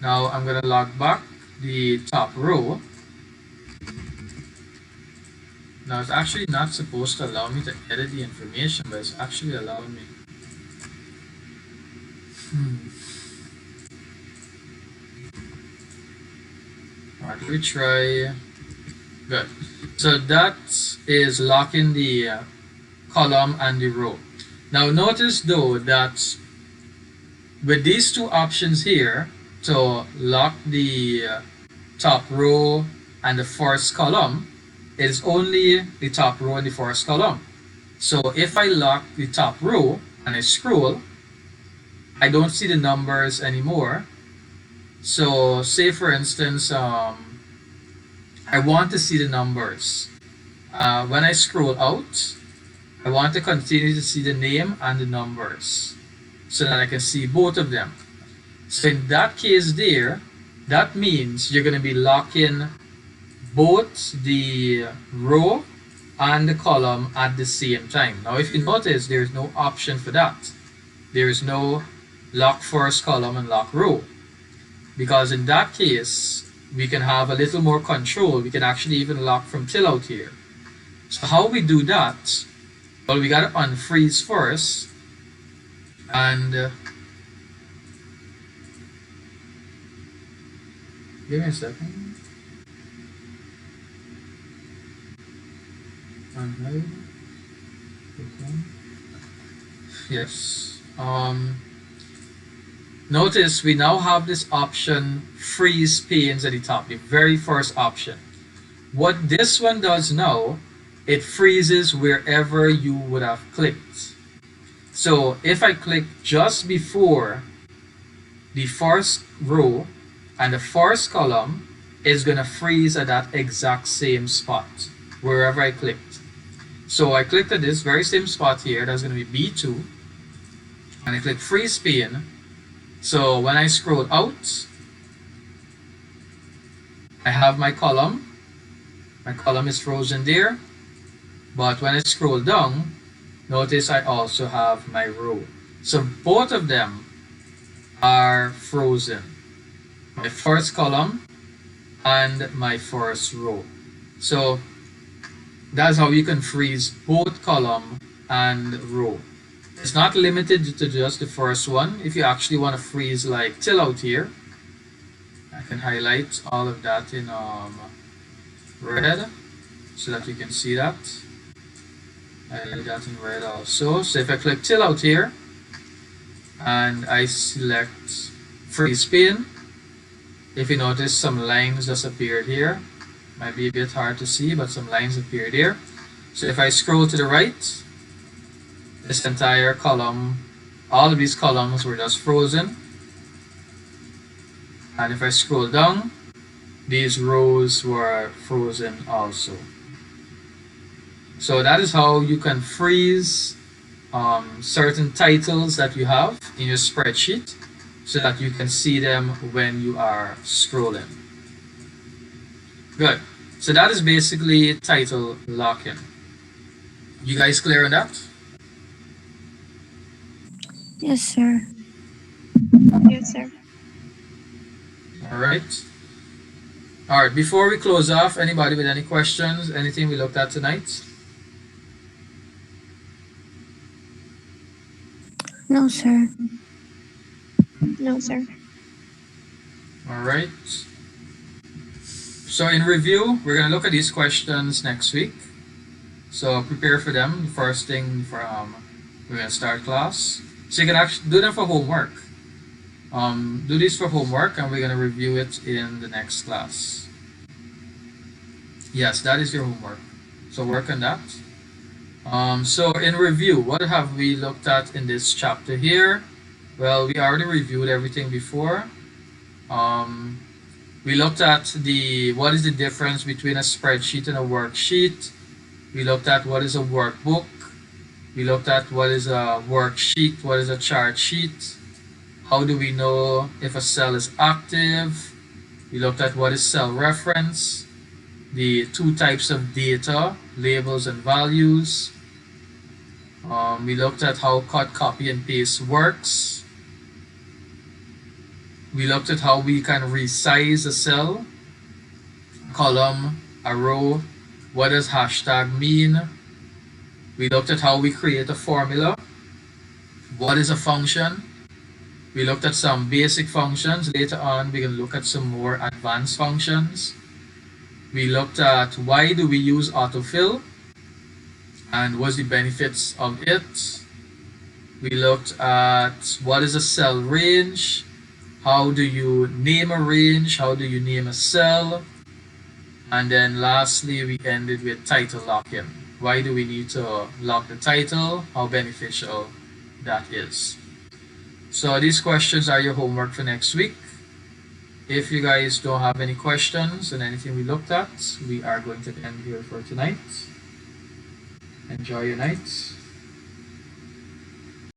Now I'm going to lock back the top row. Now it's actually not supposed to allow me to edit the information, but it's actually allowing me. Alright, we try. Good. So that is locking the column and the row. Now notice though that with these two options here to lock the top row and the first column, it is only the top row and the first column. So if I lock the top row and I scroll, I don't see the numbers anymore. So say for instance, I want to see the numbers. When I scroll out, I want to continue to see the name and the numbers so that I can see both of them. So in that case there, that means you're going to be locking both the row and the column at the same time. Now if you notice, there's no option for that. There is no lock first column and lock row, because in that case we can have a little more control. We can actually even lock from till out here. So how we do that? Well, we got to unfreeze first, and give me a second. Unhide. Okay. Yes. Notice we now have this option, freeze panes at the top, the very first option. What this one does now, it freezes wherever you would have clicked. So if I click just before the first row and the first column, it's going to freeze at that exact same spot wherever I clicked. So I clicked at this very same spot here, that's going to be B2, and I click freeze pane. So when I scroll out, I have my column. My column is frozen there. But when I scroll down, notice I also have my row. So both of them are frozen. My first column and my first row. So that's how you can freeze both column and row. It's not limited to just the first one. If you actually want to freeze like till out here, I can highlight all of that in red so that you can see that. Highlight that in red also. So if I click till out here and I select freeze pane, if you notice some lines just appeared here. Might be a bit hard to see, but some lines appeared here. So if I scroll to the right, this entire column, all of these columns were just frozen. And if I scroll down, these rows were frozen also. So that is how you can freeze certain titles that you have in your spreadsheet so that you can see them when you are scrolling. Good. So that is basically title locking. You guys clear on that? Yes, sir. Yes, sir. All right. All right. Before we close off, anybody with any questions? Anything we looked at tonight? No, sir. No, sir. All right. So in review, we're gonna look at these questions next week. So prepare for them. First thing from we're gonna start class. So you can actually do them for homework. Do this for homework, and we're gonna review it in the next class. Yes, that is your homework. So work on that. So in review, what have we looked at in this chapter here? Well, we already reviewed everything before. Um, we looked at what is the difference between a spreadsheet and a worksheet. We looked at what is a workbook. We looked at what is a worksheet, what is a chart sheet. How do we know if a cell is active? We looked at what is cell reference, the two types of data, labels and values. We looked at how cut, copy, and paste works. We looked at how we can resize a cell, column, a row. What does hashtag mean? We looked at how we create a formula. What is a function? We looked at some basic functions. Later on, we're going to look at some more advanced functions. We looked at why do we use autofill and what's the benefits of it. We looked at what is a cell range, how do you name a range, how do you name a cell, and then lastly we ended with title locking. Why do we need to lock the title, how beneficial that is. So these questions are your homework for next week. If you guys don't have any questions and anything we looked at, we are going to end here for tonight. Enjoy your night.